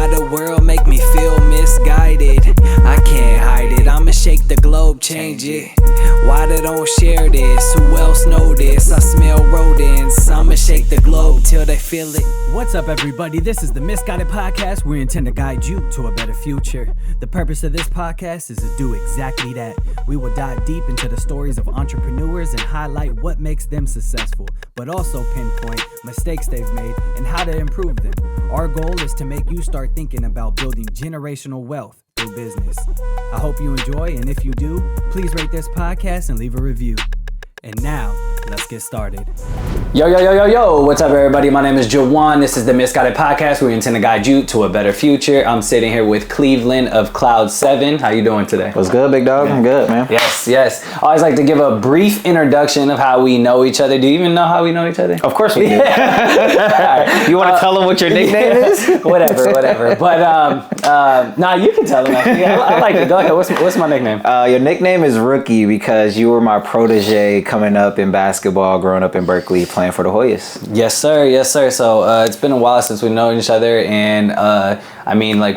Why the world make me feel misguided? I can't hide it, I'ma shake the globe, change it. Why they don't share this? Who else know this? I smell rodents, I'ma shake the globe till they feel it. What's up, everybody? This is the Misguided Podcast. We intend to guide you to a better future. The purpose of this podcast is to do exactly that. We will dive deep into the stories of entrepreneurs and highlight what makes them successful, but also pinpoint mistakes they've made and how to improve them. Our goal is to make you start thinking about building generational wealth through business. I hope you enjoy, and if you do, please rate this podcast and leave a review. And now, let's get started. Yo, what's up, everybody? My name is Jawan. This is the Misguided Podcast. We intend to guide you to a better future. I'm sitting here with Cleveland of Cloud 7. How you doing today? What's good, big dog? I'm good, man. Yes. I always like to give a brief introduction of how we know each other. Do you even know how we know each other? Of course we do. You want to tell them what your nickname is? Whatever. But, nah, you can tell them. I like it. Go ahead. What's my nickname? Your nickname is Rookie because you were my protege coming up in basketball, growing up in Berkeley, playing for the Hoyas. Yes, sir. So it's been a while since we've known each other, and we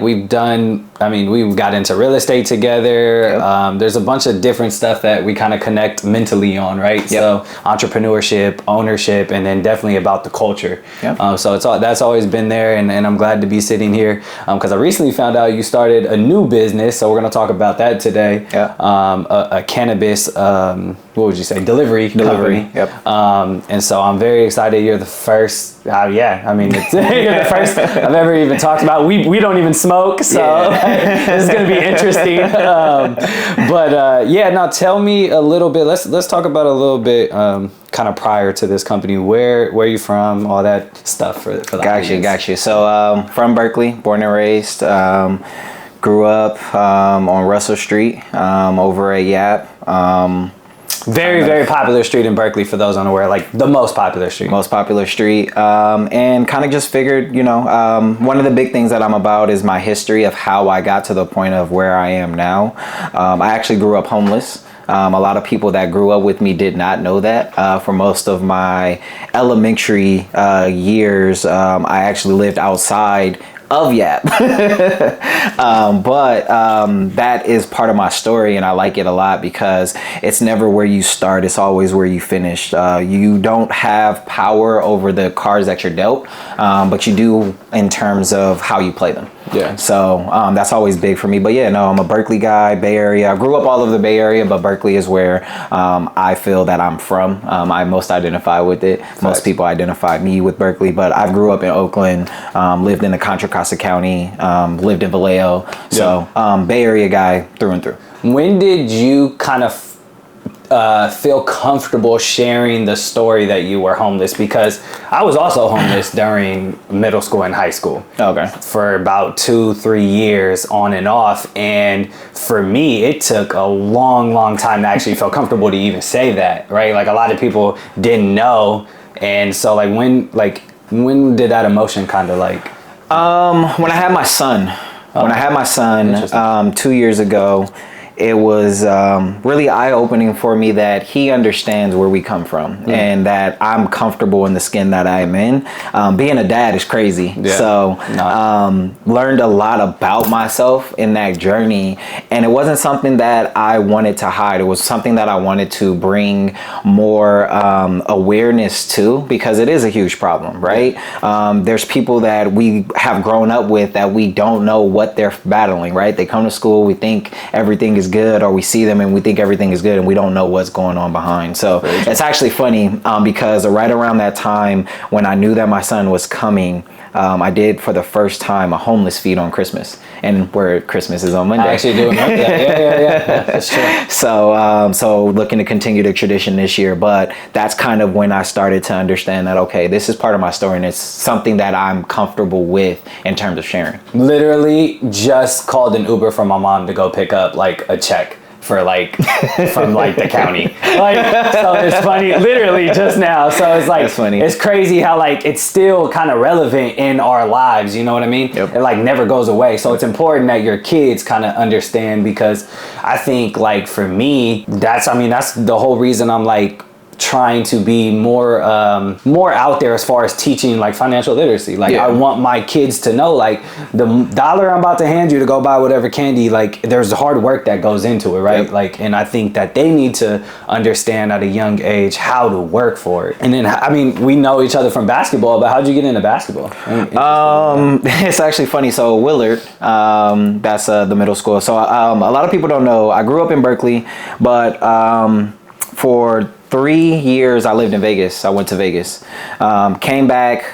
got into real estate together. Yep. There's a bunch of different stuff that we kind of connect mentally on, right? Yep. So entrepreneurship, ownership, and then definitely about the culture. Yep. So that's always been there, and I'm glad to be sitting here because I recently found out you started a new business, so we're going to talk about that today. Yeah. A cannabis, what would you say, delivery company. Yep. And so I'm very excited. You're the first. You're the first I've ever even talked about. We don't even smoke, so this is going to be interesting. Now tell me a little bit. Let's talk about a little bit. Kind of prior to this company, where you from, all that stuff for the audience. Got you. So from Berkeley, born and raised. Grew up on Russell Street over at Yap. Very popular street in Berkeley, for those unaware, like the most popular street. And kind of just figured, one of the big things that I'm about is my history of how I got to the point of where I am now. I actually grew up homeless. A lot of people that grew up with me did not know that. For most of my elementary years, I actually lived outside of Yap. But that is part of my story, and I like it a lot because it's never where you start, it's always where you finish. You don't have power over the cards that you're dealt, but you do in terms of how you play them. Yeah. So that's always big for me. But I'm a Berkeley guy, Bay Area. I grew up all over the Bay Area, but Berkeley is where I feel that I'm from. I most identify with it. Facts. Most people identify me with Berkeley, but I grew up in Oakland, lived in the Contra Costa County, lived in Vallejo. So Bay Area guy through and through. When did you kind of feel comfortable sharing the story that you were homeless? Because I was also homeless during middle school and high school. Okay. For about 2-3 years on and off. And for me, it took a long time to actually feel comfortable to even say that, right? Like a lot of people didn't know. And so when did that emotion kind of like? When I had my son, 2 years ago, it was really eye-opening for me that he understands where we come from and that I'm comfortable in the skin that I'm in. Being a dad is crazy. Yeah. So learned a lot about myself in that journey. And it wasn't something that I wanted to hide. It was something that I wanted to bring more awareness to, because it is a huge problem, right? There's people that we have grown up with that we don't know what they're battling, right? They come to school, we think everything is good, or we see them and we think everything is good and we don't know what's going on behind. So it's actually funny because right around that time when I knew that my son was coming, I did for the first time a homeless feed on Christmas, and where Christmas is on Monday. I actually do remember that. Yeah, that's true. So looking to continue the tradition this year, but that's kind of when I started to understand that, okay, this is part of my story and it's something that I'm comfortable with in terms of sharing. Literally just called an Uber for my mom to go pick up like a check for from the county. So it's funny, literally just now. So it's like, it's crazy how it's still kind of relevant in our lives. You know what I mean? Yep. It never goes away. So it's important that your kids kind of understand, because I think for me, that's the whole reason I'm trying to be more out there as far as teaching like financial literacy. Like I want my kids to know, like, the dollar I'm about to hand you to go buy whatever candy, like, there's hard work that goes into it, right? Like, and I think that they need to understand at a young age how to work for it. And then, I mean, we know each other from basketball, but how'd you get into basketball? It's actually funny. So Willard, that's the middle school. So a lot of people don't know, I grew up in Berkeley, but for 3 years I lived in Vegas. I went to Vegas, came back.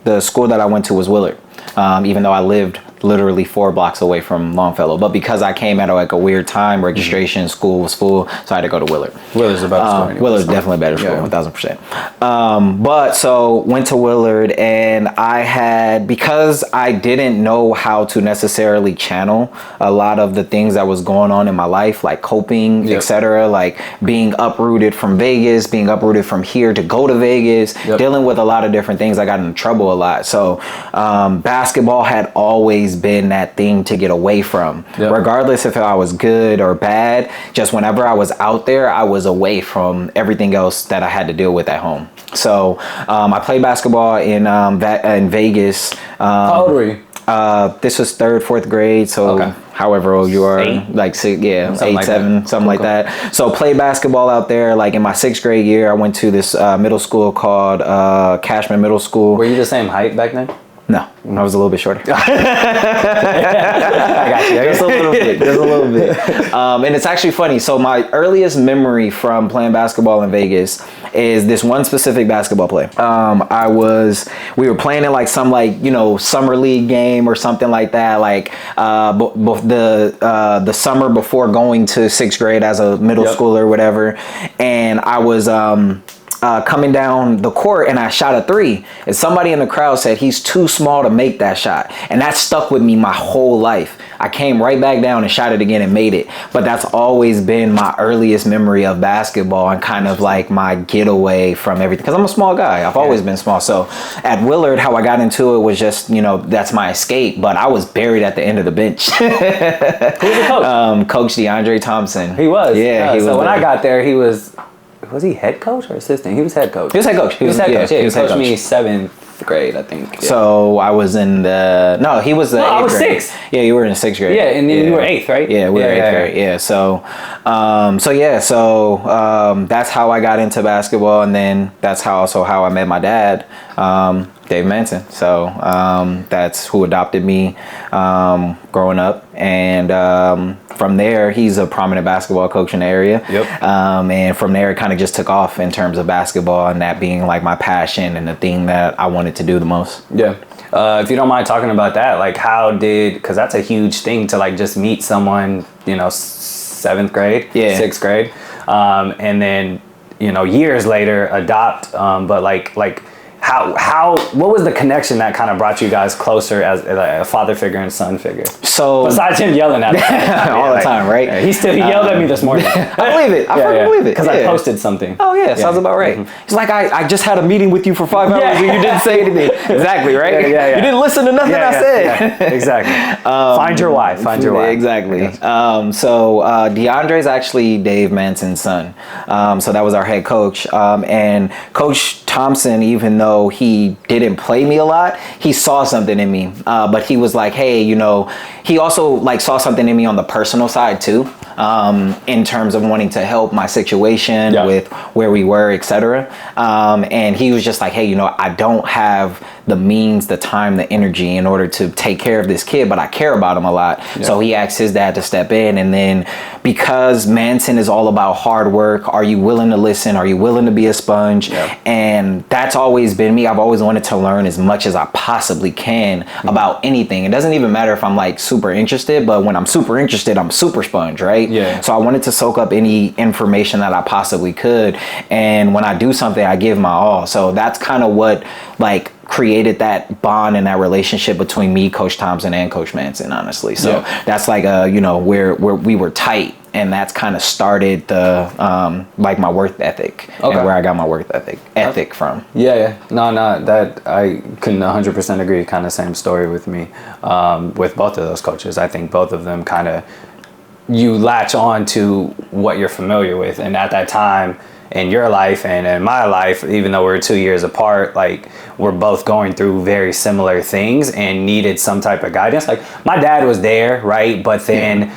The school that I went to was Willard, even though I lived literally 4 blocks away from Longfellow. But because I came at like a weird time, registration, school was full, so I had to go to Willard. Willard's a better school. Willard's definitely a better school, 1000%. But so went to Willard, and I had, because I didn't know how to necessarily channel a lot of the things that was going on in my life, like coping, etc., like being uprooted from Vegas, being uprooted from here to go to Vegas, dealing with a lot of different things. I got in trouble a lot. So basketball had always been that thing to get away from, regardless if I was good or bad. Just whenever I was out there, I was away from everything else that I had to deal with at home. So I played basketball in Vegas. How old were you? This was 3rd, 4th grade. So however old you are, 8? like 6, 8, like 7, that. something like that. So played basketball out there. Like in my 6th grade year, I went to this middle school called Cashman Middle School. Were you the same height back then? No, I was a little bit shorter. I got you. Just a little bit. And it's actually funny. So my earliest memory from playing basketball in Vegas is this one specific basketball play. We were playing in like some summer league game or something like that. Like the summer before going to 6th grade as a middle schooler or whatever. And I was coming down the court, and I shot a 3, and somebody in the crowd said he's too small to make that shot, and that stuck with me my whole life. I came right back down and shot it again and made it. But that's always been my earliest memory of basketball, and kind of like my getaway from everything, because I'm a small guy. I've always been small. So at Willard, how I got into it was just, that's my escape, but I was buried at the end of the bench. Who was the coach? Coach DeAndre Thompson. He was. Yeah, he was. So when I got there, he was he head coach or assistant? He was head coach. He was head coach. He coached me 7th grade, I think. Yeah. So I was in the... No, he was the 8th I was grade. 6th. Yeah, you were in 6th grade. Yeah, and then you were 8th, right? Yeah, we were 8th grade. Yeah, so that's how I got into basketball, and then that's how I met my dad, Dave Manson. So that's who adopted me growing up, and from there, he's a prominent basketball coach in the area. And from there, it kind of just took off in terms of basketball, and that being like my passion and the thing that I wanted to do the most. If you don't mind talking about that, like because that's a huge thing to like just meet someone, 7th grade, 6th grade, and then, years later adopt, but like what was the connection that kind of brought you guys closer as a father figure and son figure? So besides him yelling at me all the time, right? He yelled at me this morning. I believe it. I believe it. Because I posted something. Oh yeah, sounds about right. He's like, I just had a meeting with you for 5 hours and you didn't say anything. Exactly, right? You didn't listen to nothing I said. Exactly. Find your why. Find your why. Exactly. So DeAndre's actually Dave Manson's son. So that was our head coach. And Coach Thompson, even though he didn't play me a lot, he saw something in me. But he was like, hey, he also like saw something in me on the personal side too, in terms of wanting to help my situation with where we were, etc. And he was just like, hey, I don't have the means, the time, the energy in order to take care of this kid, but I care about him a lot. So he asked his dad to step in, and then because Manson is all about hard work, are you willing to listen? Are you willing to be a sponge? And that's always been me. I've always wanted to learn as much as I possibly can about anything. It doesn't even matter if I'm like super interested, but when I'm super interested, I'm super sponge, right? So I wanted to soak up any information that I possibly could. And when I do something, I give my all. So that's kind of what like created that bond and that relationship between me, Coach Thompson, and Coach Manson, honestly. So that's like where we were tight, and that's kind of started the like my work ethic and where I got my work ethic from. No, that I couldn't 100% agree. Kind of same story with me, with both of those coaches. I think both of them kind of you latch on to what you're familiar with. And at that time in your life and in my life, even though we're 2 years apart, like we're both going through very similar things and needed some type of guidance. Like my dad was there, right? But then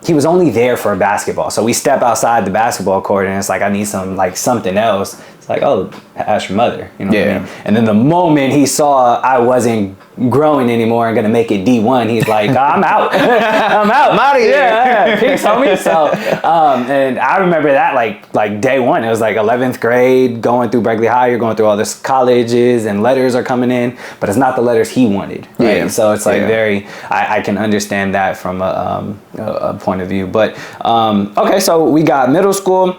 he was only there for basketball. So we step outside the basketball court and it's like, I need something else. It's like, oh, ask your mother, you know what I mean? And then the moment he saw I wasn't growing anymore and gonna make it D1, he's like, I'm out. I'm out of here. Yeah, peace, homie. So, and I remember that like day one. It was like 11th grade, going through Berkeley High. You're going through all this colleges and letters are coming in, but it's not the letters he wanted. Right? Yeah. So it's like I can understand that from a point of view. But okay, so we got middle school.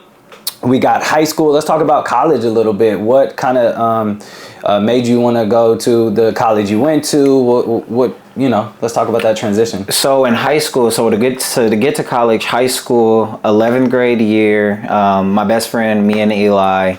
We got high school. Let's talk about college a little bit. What kind of made you want to go to the college you went to? What let's talk about that transition. So in high school, to get to college, high school, 11th grade year, my best friend, me and Eli,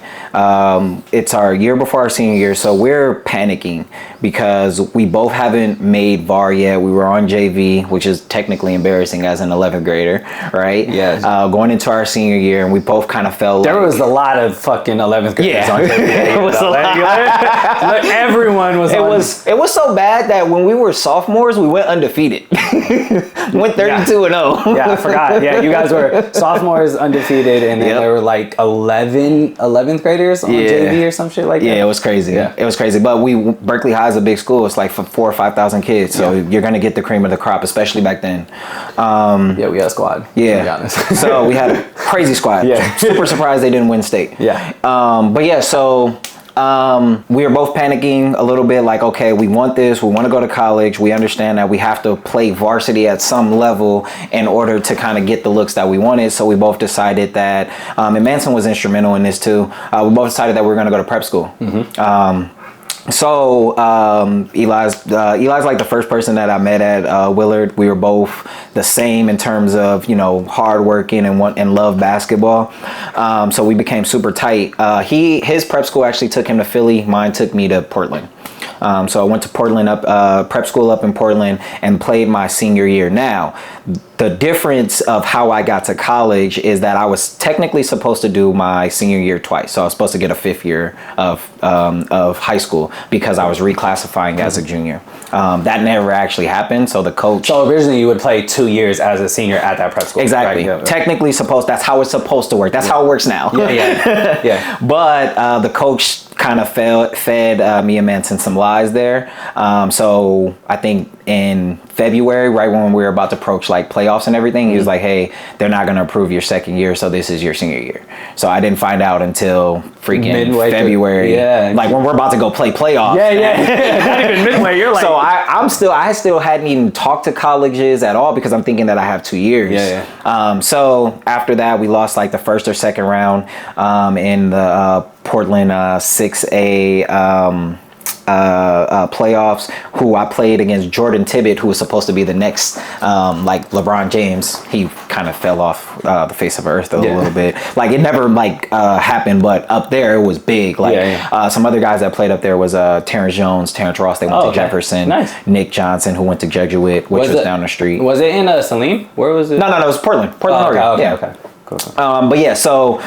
it's our year before our senior year. So we're panicking because we both haven't made VAR yet. We were on JV, which is technically embarrassing as an 11th grader, right? Yes. Going into our senior year, and we both kind of felt there was a lot of fucking 11th graders on JV. It was a lot. Everyone was It was so bad that when we were sophomores, we went undefeated. Went 32-0. Yeah, I forgot. Yeah, you guys were sophomores undefeated, and then there were like 11th graders on JV or some shit like that. Yeah, it was crazy. Yeah. It was crazy. But Berkeley High is a big school. It's like for 4,000 or 5,000 kids. So you're going to get the cream of the crop, especially back then. We had a squad. Yeah. To be honest. So we had a crazy squad. Yeah. Super surprised they didn't win state. Yeah. So we were both panicking a little bit, like, okay, we want this, we want to go to college, we understand that we have to play varsity at some level in order to kind of get the looks that we wanted. So we both decided that, and Manson was instrumental in this too, we both decided that we were going to go to prep school. So Eli's like the first person that I met at Willard. We were both the same in terms of, hardworking and love basketball. So we became super tight. His prep school actually took him to Philly. Mine took me to Portland. So I went to Portland prep school up in Portland and played my senior year. Now, the difference of how I got to college is that I was technically supposed to do my senior year twice. So I was supposed to get a 5th year of high school because I was reclassifying as a junior. That never actually happened. So the coach. So originally you would play 2 years as a senior at that prep school. Exactly. Right? Technically that's how it's supposed to work. That's how it works now. Yeah. But the coach kind of fed me and Manson some lies there. So I think in February, right when we were about to approach like playoffs and everything, he was like, hey, they're not going to approve your second year, so this is your senior year. So I didn't find out until freaking midway February. Like when we're about to go play playoffs. Not even midway. You're like, so I still hadn't even talked to colleges at all because I'm thinking that I have 2 years. So after that, we lost like the first or second round in the Portland 6A playoffs, who I played against Jordan Tibbett, who was supposed to be the next like LeBron James. He kind of fell off the face of earth a little bit. Like it never happened, but up there it was big. Some other guys that played up there was Terrence Jones, Terrence Ross. They went to Jefferson. Nice. Nick Johnson, who went to Jesuit, which was down the street. Was it in Saline? Where was it? No, it was Portland, Oregon. Okay. Cool. So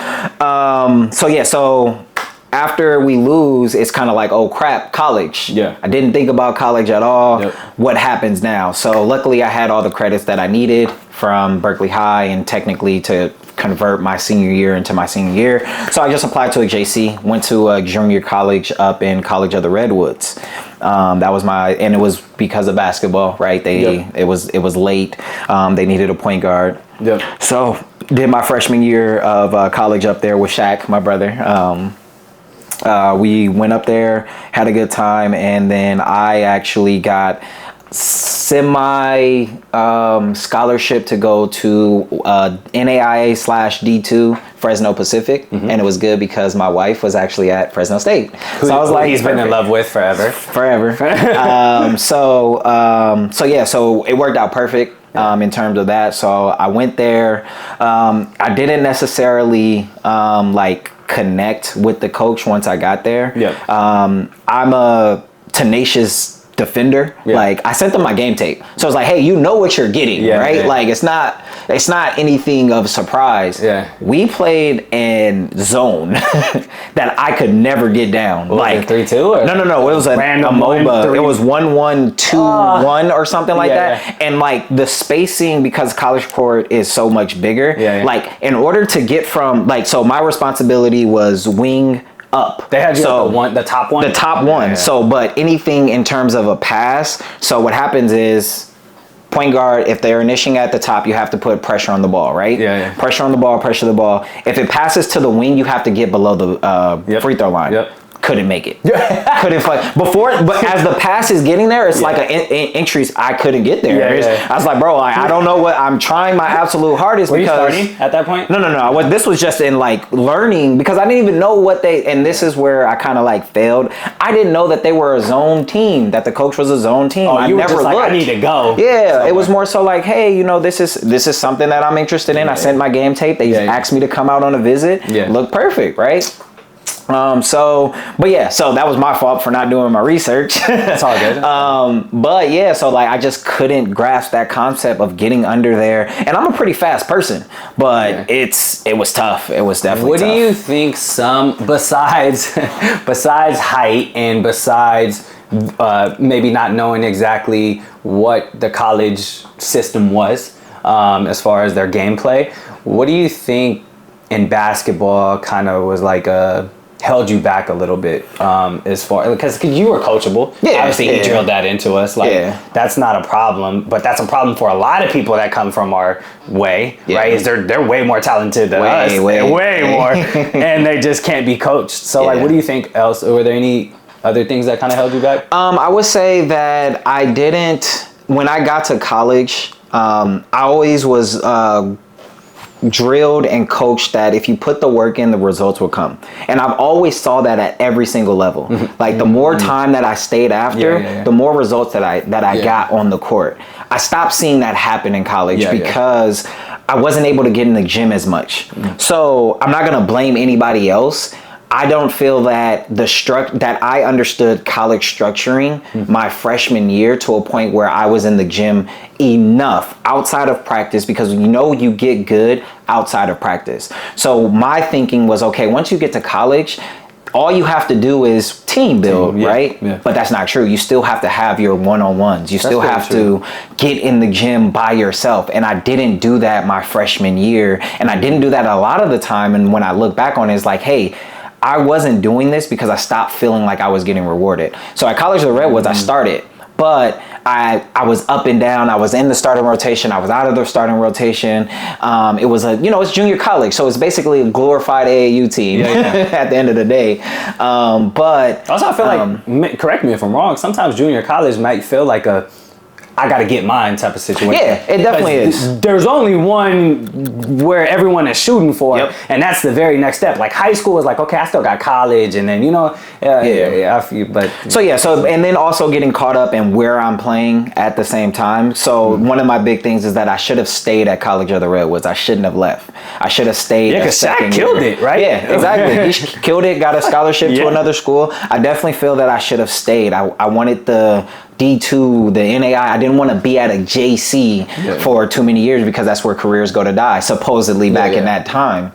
after we lose, it's kind of like, oh crap, college. I didn't think about college at all. What happens now? So luckily I had all the credits that I needed from Berkeley High and technically to convert my senior year into my senior year. So I just applied to a JC, went to a junior college up in College of the Redwoods. That was and it was because of basketball, right? It was late. They needed a point guard. So did my freshman year of college up there with Shaq, my brother. We went up there, had a good time, and then I actually got semi scholarship to go to NAIA/D2 Fresno Pacific, and it was good because my wife was actually at Fresno State. So I was like, he's been in love with forever. So it worked out perfect. In terms of that, so I went there. I didn't necessarily connect with the coach once I got there. I'm a tenacious defender. Yeah. Like I sent them my game tape, so it's like, hey, you know what you're getting, right? Yeah. Like it's not anything of surprise. Yeah. We played in zone that I could never get down. What, like 3-2 or no, it was a random MOBA. 1-3? It was 1-1-2-1 or something like Yeah, that. And like the spacing, because college court is so much bigger. Yeah. Like in order to get from like, so my responsibility was wing up. They had you so at the top one? The top one. Yeah. So, but anything in terms of a pass. So what happens is point guard, if they're initiating at the top, you have to put pressure on the ball, right? Yeah. Pressure on the ball, pressure the ball. If it passes to the wing, you have to get below the free throw line. Yep. Couldn't make it. Couldn't fight before, but as the pass is getting there, it's like an increase. I couldn't get there. I was like, bro, I don't know what I'm trying my absolute hardest. Were because you starting at that point? No. This was just in like learning, because I didn't even know what and this is where I kind of like failed. I didn't know that they were a zone team, that the coach was a zone team. Oh, you were never just like, looked. I need to go. Yeah, somewhere. It was more so like, hey, this is something that I'm interested in. I sent my game tape. They asked me to come out on a visit. Yeah. Looked perfect, right? So that was my fault for not doing my research. That's all good. But yeah, so like I just couldn't grasp that concept of getting under there. And I'm a pretty fast person, but it was tough. It was definitely What tough. do you think besides height and besides maybe not knowing exactly what the college system was as far as their gameplay, what do you think in basketball kind of was like held you back a little bit as far, because you were coachable. Obviously he drilled that into us, like that's not a problem, but that's a problem for a lot of people that come from our way, right? Is they're way more talented than us, way more, and they just can't be coached. So like, what do you think else? Were there any other things that kind of held you back? I would say that I didn't, when I got to college, I always was drilled and coached that if you put the work in, the results will come. And I've always saw that at every single level. Like the more time that I stayed after, the more results that I got on the court. I stopped seeing that happen in college because I wasn't able to get in the gym as much. So I'm not gonna blame anybody else. I don't feel that that I understood college structuring my freshman year to a point where I was in the gym enough outside of practice, because you get good outside of practice. So my thinking was, okay, once you get to college, all you have to do is team build, right? Yeah. But that's not true. You still have to have your one-on-ones. You still have to get in the gym by yourself. And I didn't do that my freshman year. And I didn't do that a lot of the time. And when I look back on it, it's like, hey, I wasn't doing this because I stopped feeling like I was getting rewarded. So at College of the Redwoods, I started, but I was up and down. I was in the starting rotation. I was out of the starting rotation. It was it's junior college, so it's basically a glorified AAU team at the end of the day. But also, I feel like, correct me if I'm wrong, sometimes junior college might feel like I gotta get mine type of situation. Yeah, it definitely is. There's only one where everyone is shooting for, and that's the very next step. Like high school is like, okay, I still got college, and then I feel, but and then also getting caught up in where I'm playing at the same time. So one of my big things is that I should have stayed at College of the Redwoods. I shouldn't have left. I should have stayed. Yeah, because Shaq killed it, right? Yeah, exactly. He killed it. Got a scholarship to another school. I definitely feel that I should have stayed. I wanted the D2, the NAI. I didn't want to be at a JC for too many years, because that's where careers go to die, supposedly back in that time.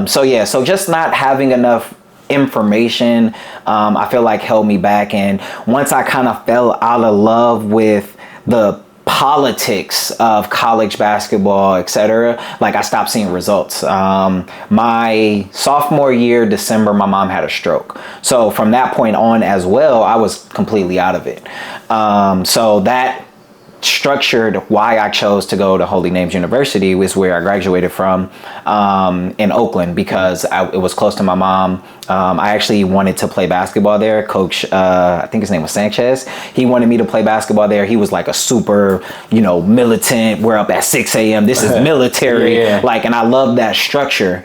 So just not having enough information, I feel like held me back. And once I kind of fell out of love with the politics of college basketball, etc., like I stopped seeing results. My sophomore year, December, my mom had a stroke. So from that point on as well, I was completely out of it. So that structured why I chose to go to Holy Names University, was where I graduated from, in Oakland, because it was close to my mom. I actually wanted to play basketball there. Coach, I think his name was Sanchez. He wanted me to play basketball there. He was like a super, militant. We're up at 6 a.m. This is military. And I love that structure,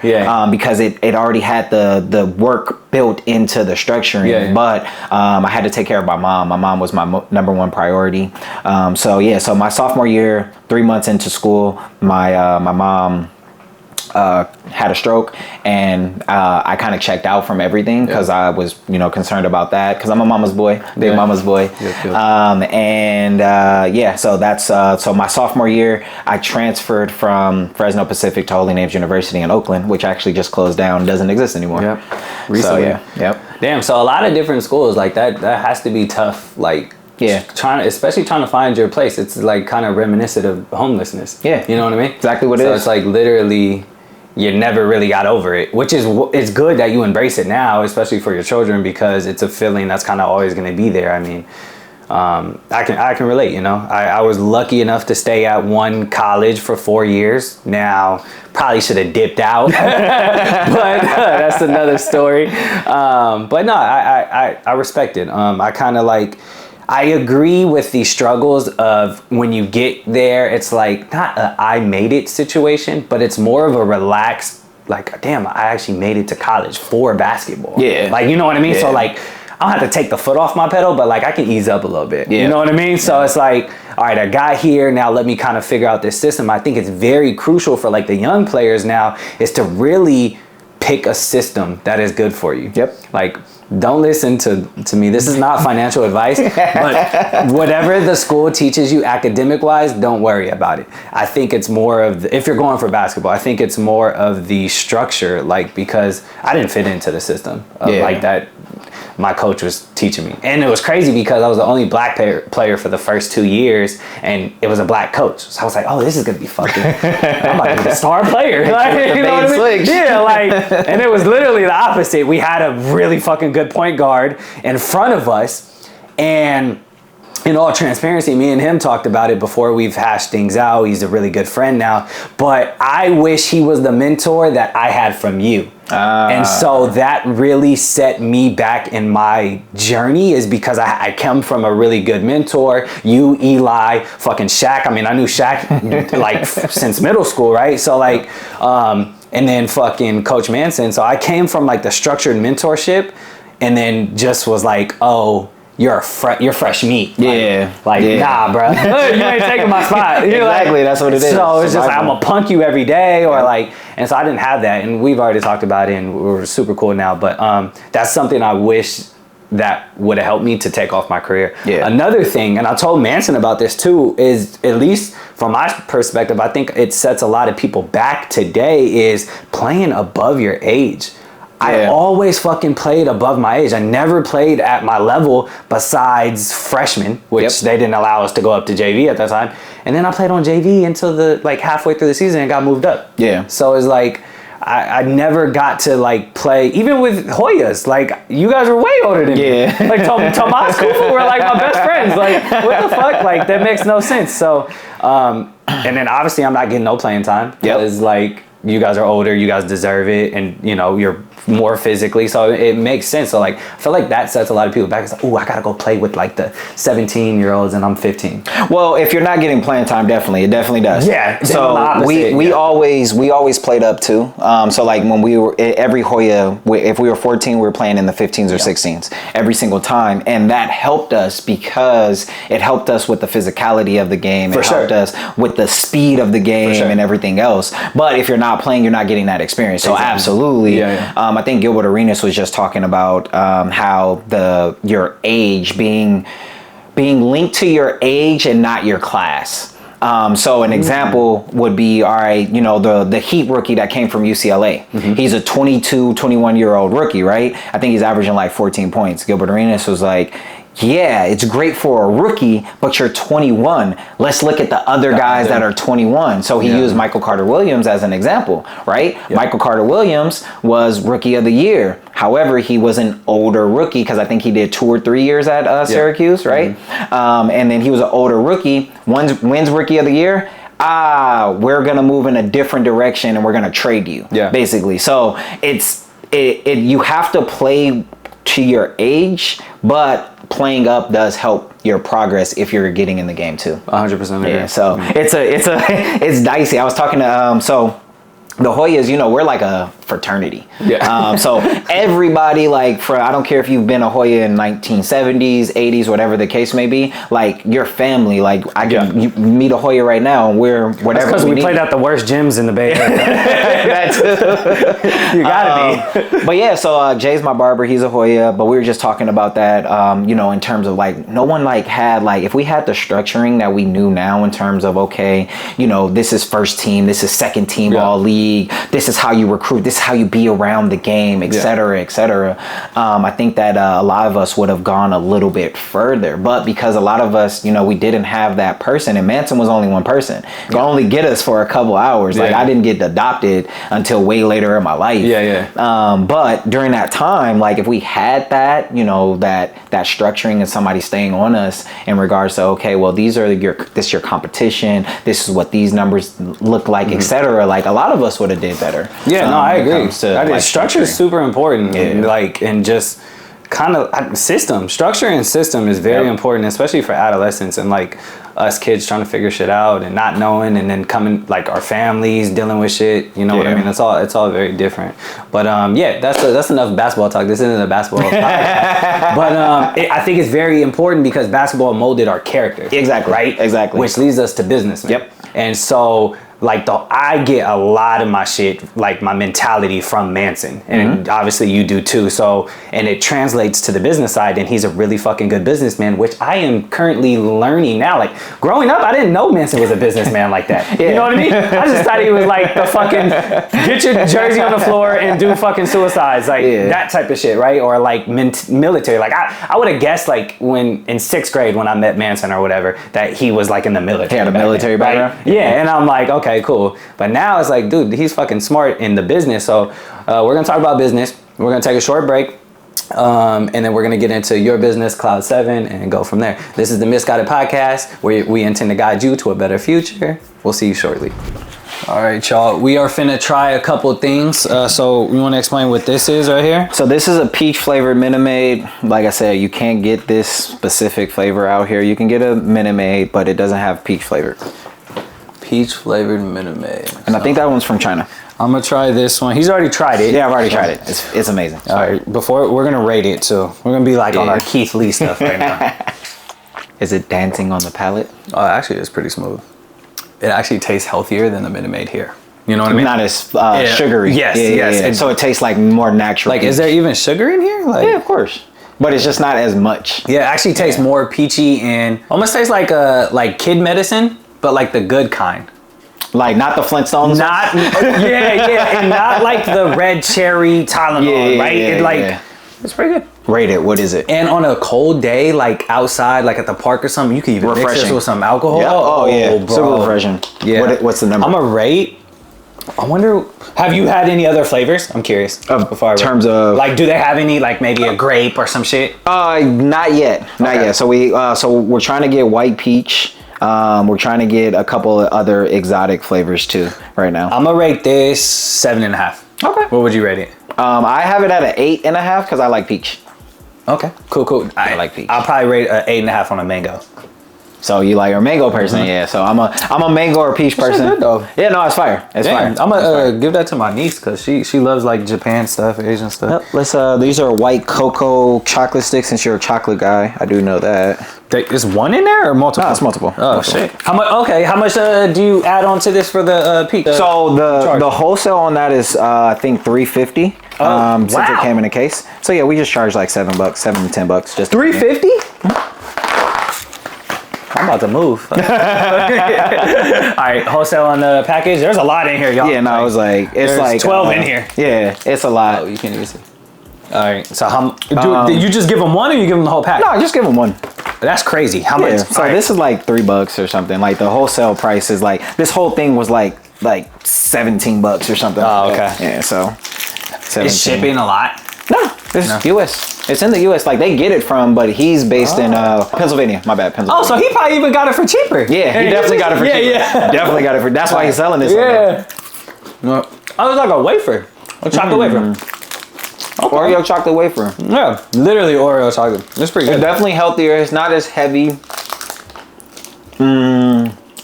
because it already had the work built into the structuring. But I had to take care of my mom. My mom was my number one priority. So my sophomore year, 3 months into school, my mom had a stroke, and I kind of checked out from everything because I was, concerned about that because I'm a mama's boy, big mama's boy. So that's so my sophomore year, I transferred from Fresno Pacific to Holy Names University in Oakland, which actually just closed down, doesn't exist anymore. Recently. So, Damn. So a lot of different schools like that has to be tough. Like. Yeah. Especially trying to find your place. It's like kind of reminiscent of homelessness. Yeah. You know what I mean? Exactly what it is. So it's like literally you never really got over it, which is, it's good that you embrace it now, especially for your children, because it's a feeling that's kind of always going to be there. I mean, I can relate, I was lucky enough to stay at one college for 4 years. Now, probably should have dipped out, but that's another story. But no, I respect it. I agree with the struggles of when you get there, it's like not a I made it situation, but it's more of a relaxed, like, damn, I actually made it to college for basketball. Yeah. Like, you know what I mean? Yeah. So like, I don't have to take the foot off my pedal, but like I can ease up a little bit. Yeah. You know what I mean? So it's like, all right, I got here. Now let me kind of figure out this system. I think it's very crucial for like the young players now is to really pick a system that is good for you. Yep. Like, don't listen to me. This is not financial advice, but whatever the school teaches you academic wise, don't worry about it. I think it's more of if you're going for basketball, I think it's more of the structure, like, because I didn't fit into the system of like that my coach was teaching me. And it was crazy because I was the only black player for the first 2 years, and it was a black coach. So I was like, oh, this is going to be fucking, I'm about to be the star player. Like, you know what I mean? Yeah, like, and it was literally the opposite. We had a really fucking good point guard in front of us, and in all transparency, me and him talked about it before we've hashed things out. He's a really good friend now, but I wish he was the mentor that I had from you. And so that really set me back in my journey, is because I come from a really good mentor. You, Eli, fucking Shaq. I mean, I knew Shaq like since middle school, right? So like, and then fucking Coach Manson. So I came from like the structured mentorship, and then just was like, oh, you're fresh meat. Like, nah, bro. You ain't taking my spot. Exactly, that's what it is. So it's just like, I'm gonna punk you every day, or like, and so I didn't have that, and we've already talked about it, and we're super cool now. But that's something I wish that would have helped me to take off my career. Yeah. Another thing, and I told Manson about this too, is at least from my perspective, I think it sets a lot of people back today, is playing above your age. I always fucking played above my age. I never played at my level besides freshman, which they didn't allow us to go up to JV at that time. And then I played on JV until the like halfway through the season and got moved up. Yeah. So it's like I never got to like play, even with Hoyas. Like, you guys were way older than me. Like Tomas Kufa were like my best friends. Like, what the fuck? Like, that makes no sense. So, and then obviously I'm not getting no playing time because like you guys are older, you guys deserve it, and you're more physically, so it makes sense. So like, I feel like that sets a lot of people back. It's like, oh, I gotta go play with like the 17-year-olds and I'm 15. Well, if you're not getting playing time, it definitely does. Yeah. So we always played up too. So like when we were every Hoya, if we were 14, we were playing in the 15s or 16s every single time, and that helped us because it helped us with the physicality of the game. It helped us with the speed of the game and everything else. But if you're not playing, you're not getting that experience. So absolutely. I think Gilbert Arenas was just talking about how your age being linked to your age and not your class. So an example would be, all right, the Heat rookie that came from UCLA. He's a 22, 21-year-old rookie, right? I think he's averaging like 14 points. Gilbert Arenas was like, yeah, it's great for a rookie, but you're 21. Let's look at the other guys that are 21. So he used Michael Carter-Williams as an example, right? Michael Carter-Williams was Rookie of the Year. However, he was an older rookie because I think he did 2 or 3 years at Syracuse, right? And then he was an older rookie. Wins Rookie of the Year. We're going to move in a different direction and we're going to trade you, basically. So you have to play to your age, but playing up does help your progress if you're getting in the game too. 100%. Yeah. So it's dicey. I was talking to the Hoyas, you know, we're like a fraternity. Yeah. So everybody, like, I don't care if you've been a Hoya in 1970s, 80s, whatever the case may be, like, your family, like, you meet a Hoya right now, and we're whatever. Because we played at the worst gyms in the Bay Area. That too. You gotta be. But yeah, so Jay's my barber. He's a Hoya. But we were just talking about that, you know, in terms of like, no one like had like, if we had the structuring that we knew now in terms of, okay, you know, this is first team, this is second team all league, this is how you recruit, this is how you be around the game, etc., etc. I think that a lot of us would have gone a little bit further, but because a lot of us, you know, we didn't have that person, and Manson was only one person. Could only get us for a couple hours. Like I didn't get adopted until way later in my life. But during that time, like if we had that, you know, that structuring and somebody staying on us in regards to, okay, well, this is your competition, this is what these numbers look like, etc. Like a lot of us would have did better. I agree. Structure is super important. And just kind of structure and system is very important, especially for adolescents and like us kids trying to figure shit out and not knowing, and then coming like our families dealing with shit. You know what I mean? It's all very different. But that's enough basketball talk. This isn't a basketball podcast. But I think it's very important because basketball molded our characters. Exactly. Right. Exactly. Which leads us to business. And so. Like I get a lot of my shit, like my mentality from Manson, and obviously you do too. So, and it translates to the business side, and he's a really fucking good businessman, which I am currently learning now. Like growing up, I didn't know Manson was a businessman like that. You know what I mean? I just thought he was like the fucking get your jersey on the floor and do fucking suicides, like that type of shit, right? Or like military. Like I would have guessed like when in 6th grade when I met Manson or whatever that he was like in the military. He had a military background. Right? Yeah, and I'm like, okay, cool. But now it's like, dude, he's fucking smart in the business. So we're gonna talk about business. We're gonna take a short break, and then we're gonna get into your business, Cloud 7, and go from there. This is the Misguided Podcast, where we intend to guide you to a better future. We'll see you shortly. All right, y'all. We are finna try a couple things. So you want to explain what this is right here? So this is a peach flavored Minute Maid. Like I said, you can't get this specific flavor out here. You can get a Minute Maid, but it doesn't have peach flavor. Peach flavored Minute Maid. And I think that one's from China. I'm gonna try this one. He's already tried it. Yeah, I've already tried it. It's amazing. All right, before we're gonna rate it too. We're gonna be like on our Keith Lee stuff right now. Is it dancing on the palate? Oh, actually, it's pretty smooth. It actually tastes healthier than the Minute Maid here. You know what I mean? Not as sugary. Yes. So it tastes like more natural. Like, is there even sugar in here? Like, yeah, of course. But it's just not as much. Yeah, it actually tastes more peachy and almost tastes like kid medicine, but like the good kind. Like not the Flintstones? Not, and not like the red cherry Tylenol, right? It's pretty good. Rate it. What is it? And on a cold day, like outside, like at the park or something, you can even mix this with some alcohol. Yep. Oh yeah, bro. Super refreshing. Yeah. What's the number? I'm a rate. I wonder, have you had any other flavors? I'm curious. In terms of like, do they have any like maybe a grape or some shit? Not yet. Not yet. So we're trying to get white peach. We're trying to get a couple of other exotic flavors too right now. I'm gonna rate this 7.5. Okay. What would you rate it? I have it at an 8.5 because I like peach. Okay. Cool. I like peach. I'll probably rate an 8.5 on a mango. So you like a mango person, yeah. So I'm a mango or peach person. Good though. Yeah, no, it's fire. It's fire. I'm gonna give that to my niece because she loves like Japan stuff, Asian stuff. Yep. Let's these are white cocoa chocolate sticks. Since you're a chocolate guy, I do know that. Is one in there or multiple? No, it's multiple. Oh shit. How much? Okay, how much do you add on to this for the peach? So the wholesale on that is I think $350. Since it came in a case. So yeah, we just charge like $7, $7 to $10, just $350. I'm about to move. All right, wholesale on the package. There's a lot in here, y'all. Yeah, no, I was like, it's like 12 in here. Yeah, it's a lot. Oh, you can't even see. All right, so did you just give them one or you give them the whole pack? No, just give them one. That's crazy. How much? So this is like $3 or something. Like the wholesale price is like, this whole thing was like $17 or something. Oh, okay. Yeah, so 17. Is shipping a lot? No, it's US. It's in the US. Like they get it from, but he's based in Pennsylvania. My bad, Pennsylvania. Oh, so he probably even got it for cheaper. Yeah, he definitely got it for cheaper. Yeah. Definitely got it for. That's why he's selling this. Yeah. No, I was like a wafer, a chocolate wafer. Okay. Oreo chocolate wafer. Yeah, literally Oreo chocolate. It's pretty good. It's definitely healthier. It's not as heavy.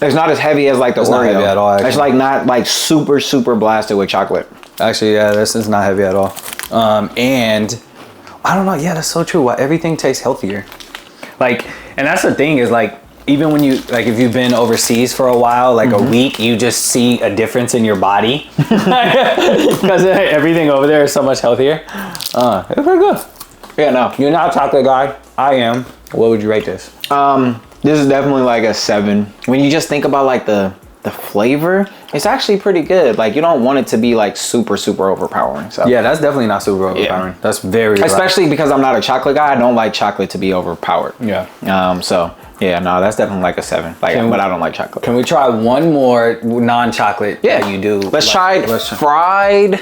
It's not as heavy as like the It's Oreo. not heavy at all, actually. It's like not like super blasted with chocolate. Actually, yeah, this is not heavy at all. And I don't know. Yeah, that's so true. Everything tastes healthier. Like, and that's the thing is like, even when you, like if you've been overseas for a while, like a week, you just see a difference in your body. Because everything over there is so much healthier. It's pretty good. Yeah, no. You're not a chocolate guy. I am. What would you rate this? This is definitely like a 7. When you just think about like the flavor, it's actually pretty good. Like you don't want it to be like super overpowering. So Yeah, that's definitely not super overpowering. That's very especially because I'm not a chocolate guy. I don't like chocolate to be overpowered. Yeah. So yeah, no, that's definitely like a 7. Like, but I don't like chocolate. Can we try one more non-chocolate that you do? Let's try fried.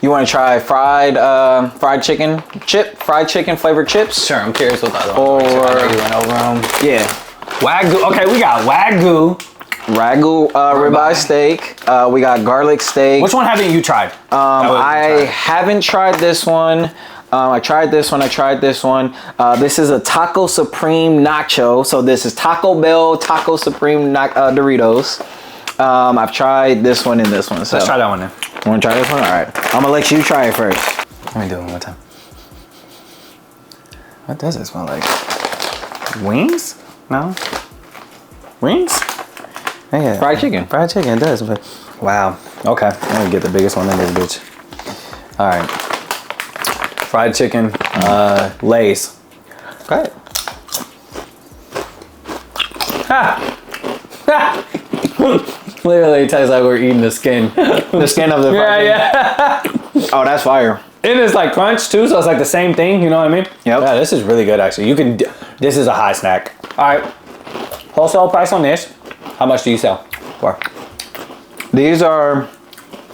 You want to try fried chicken flavored chips? Sure, I'm curious what the other Or one is. I know you went over them. Yeah, Wagyu. Okay, we got Wagyu. ribeye steak. We got garlic steak. Which one haven't you tried? I haven't tried this one. I tried this one. This is a Taco Supreme Nacho. So this is Taco Bell Taco Supreme Doritos. I've tried this one and this one. So Let's try that one then. You want to try this one? All right. I'm gonna let you try it first. Let me do it one more time. What does it smell like? Wings? No? Wings? Yeah. Fried chicken. Fried chicken, it does. But wow. Okay. I'm gonna get the biggest one in this bitch. All right. Fried chicken, Lay's. Go ahead. Literally tastes like we're eating the skin. The skin of the fried Yeah. Oh, that's fire. It is like crunch too, so it's like the same thing, you know what I mean? Yep. Yeah, this is really good actually. This is a high snack. All right. Wholesale price on this. How much do you sell for? These are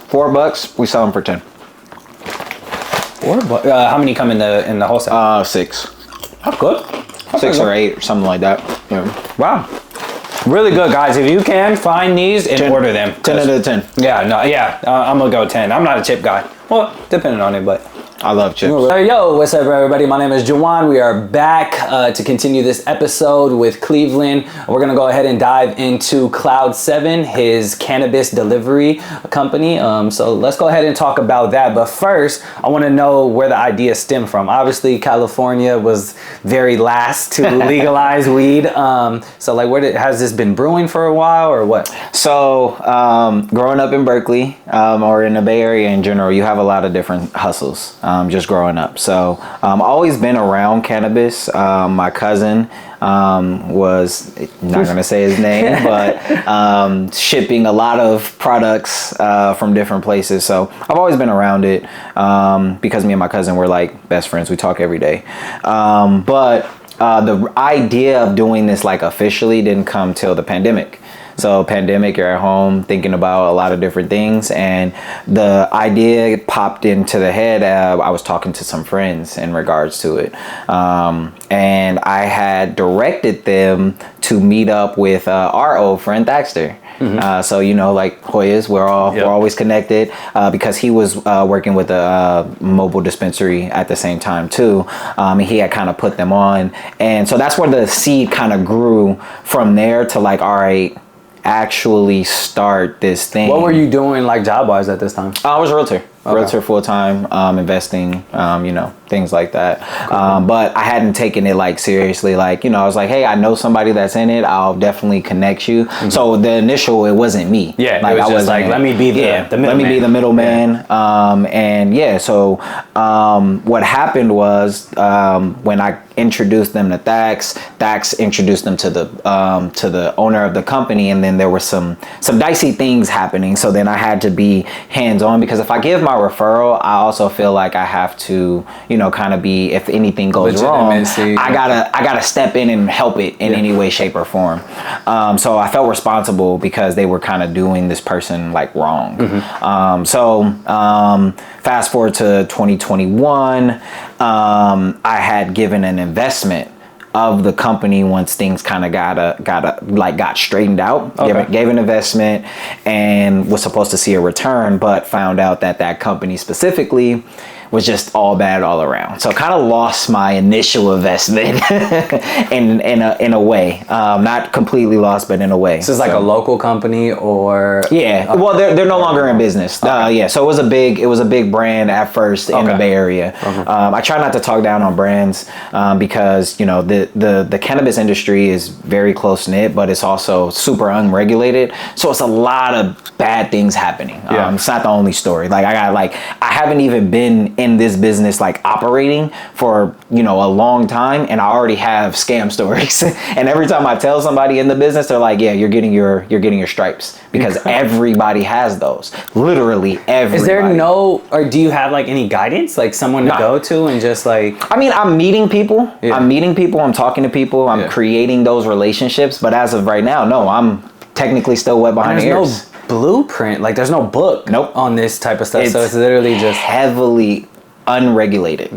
$4. We sell them for 10. $4? How many come in the wholesale? 6. That's good. 6 or 8 or something like that. Yeah. Wow. Really good, guys. If you can find these and 10. order them. 10 out of 10. Yeah, no, yeah. I'm gonna go 10. I'm not a chip guy. Well, depending on it, but. I love chips. Yo, what's up, everybody? My name is Jawan. We are back to continue this episode with Cleveland. We're gonna go ahead and dive into Cloud 7, his cannabis delivery company. So let's go ahead and talk about that. But first, I want to know where the idea stemmed from. Obviously, California was very last to legalize weed. So like, has this been brewing for a while or what? So, growing up in Berkeley, or in the Bay Area in general, you have a lot of different hustles. Just growing up. So always been around cannabis. My cousin was, not gonna say his name, but shipping a lot of products from different places. So I've always been around it because me and my cousin were like best friends. We talk every day. But the idea of doing this like officially didn't come till the pandemic. So pandemic, you're at home thinking about a lot of different things, and the idea popped into the head. I was talking to some friends in regards to it, and I had directed them to meet up with our old friend Thaxter. So you know, like Hoyas, we're always connected because he was working with a mobile dispensary at the same time too, and he had kind of put them on, and so that's where the seed kind of grew from there to like, all right, actually start this thing. What were you doing like job wise at this time? I was a realtor. Okay. Realtor full time, investing, you know, things like that. Cool. But I hadn't taken it like seriously. Like, you know, I was like, hey, I know somebody that's in it. I'll definitely connect you. So the initial, it wasn't me. Yeah, like it was just like, let me be the middleman. Let me be the middleman. And yeah, so what happened was when I introduced them to Thax introduced them to the owner of the company, and then there were some dicey things happening. So then I had to be hands on, because if I give my referral, I also feel like I have to, you know, kind of be, if anything goes wrong, I gotta step in and help it in any way, shape, or form. So I felt responsible because they were kind of doing this person like wrong. Fast forward to 2021, I had given an investment of the company once things kind of got straightened out. Gave an investment and was supposed to see a return, but found out that company specifically was just all bad all around. So kind of lost my initial investment in a way. Not completely lost, but in a way. So it's like a local company or? Yeah. Well, they're no longer in business. Yeah. So it was a big brand at first in the Bay Area. I try not to talk down on brands because, you know, the cannabis industry is very close knit, but it's also super unregulated. So it's a lot of bad things happening. It's not the only story. Like I haven't even been in this business like operating for, you know, a long time, and I already have scam stories. And every time I tell somebody in the business, they're like, yeah, you're getting your stripes, because everybody has those. Literally everybody. Is there or do you have like any guidance, like someone to go to and just like? I mean, I'm meeting people. I'm talking to people. I'm creating those relationships. But as of right now, no, I'm technically still wet behind the ears. No blueprint, like there's no book on this type of stuff. So it's literally just heavily unregulated.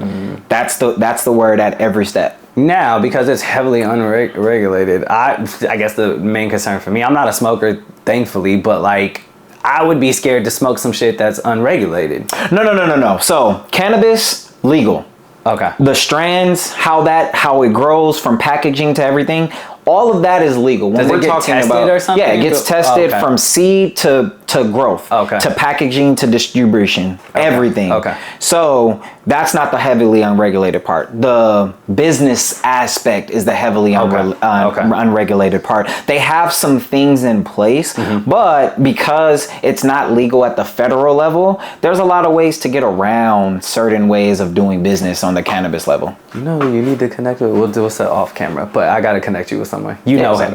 That's the word at every step. Now, because it's heavily unregulated, I guess the main concern for me, I'm not a smoker, thankfully, but like I would be scared to smoke some shit that's unregulated. No. So cannabis, legal. Okay. The strands, how it grows from packaging to everything, all of that is legal. Does it get tested or something? Yeah, it gets tested from seed to growth, to packaging to distribution, everything. Okay. So that's not the heavily unregulated part. The business aspect is the heavily unregulated part. They have some things in place, but because it's not legal at the federal level, there's a lot of ways to get around certain ways of doing business on the cannabis level. You know, you need to connect with. We'll set off camera, but I gotta connect you with someone. You know him.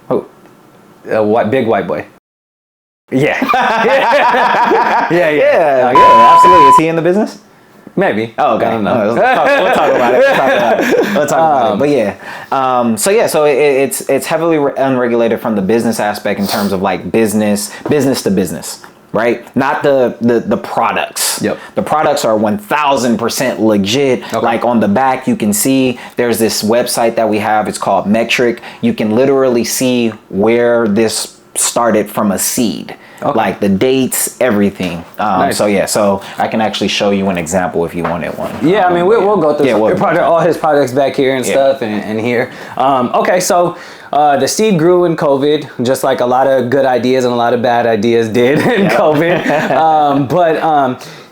Who? Big white boy. Yeah. Yeah, absolutely. Is he in the business? Maybe. Oh, okay. I don't know. We'll talk about it. But yeah. So it's heavily unregulated from the business aspect in terms of like business to business. Right? Not the products. Yep. The products are 1000% legit. Okay. Like on the back, you can see there's this website that we have. It's called Metric. You can literally see where this started from a seed. Okay. Like the dates, everything. Nice. So I can actually show you an example if you wanted one. Yeah, I mean, we'll go through all his products back here and stuff and here. Okay, so the seed grew in COVID, just like a lot of good ideas and a lot of bad ideas did in COVID.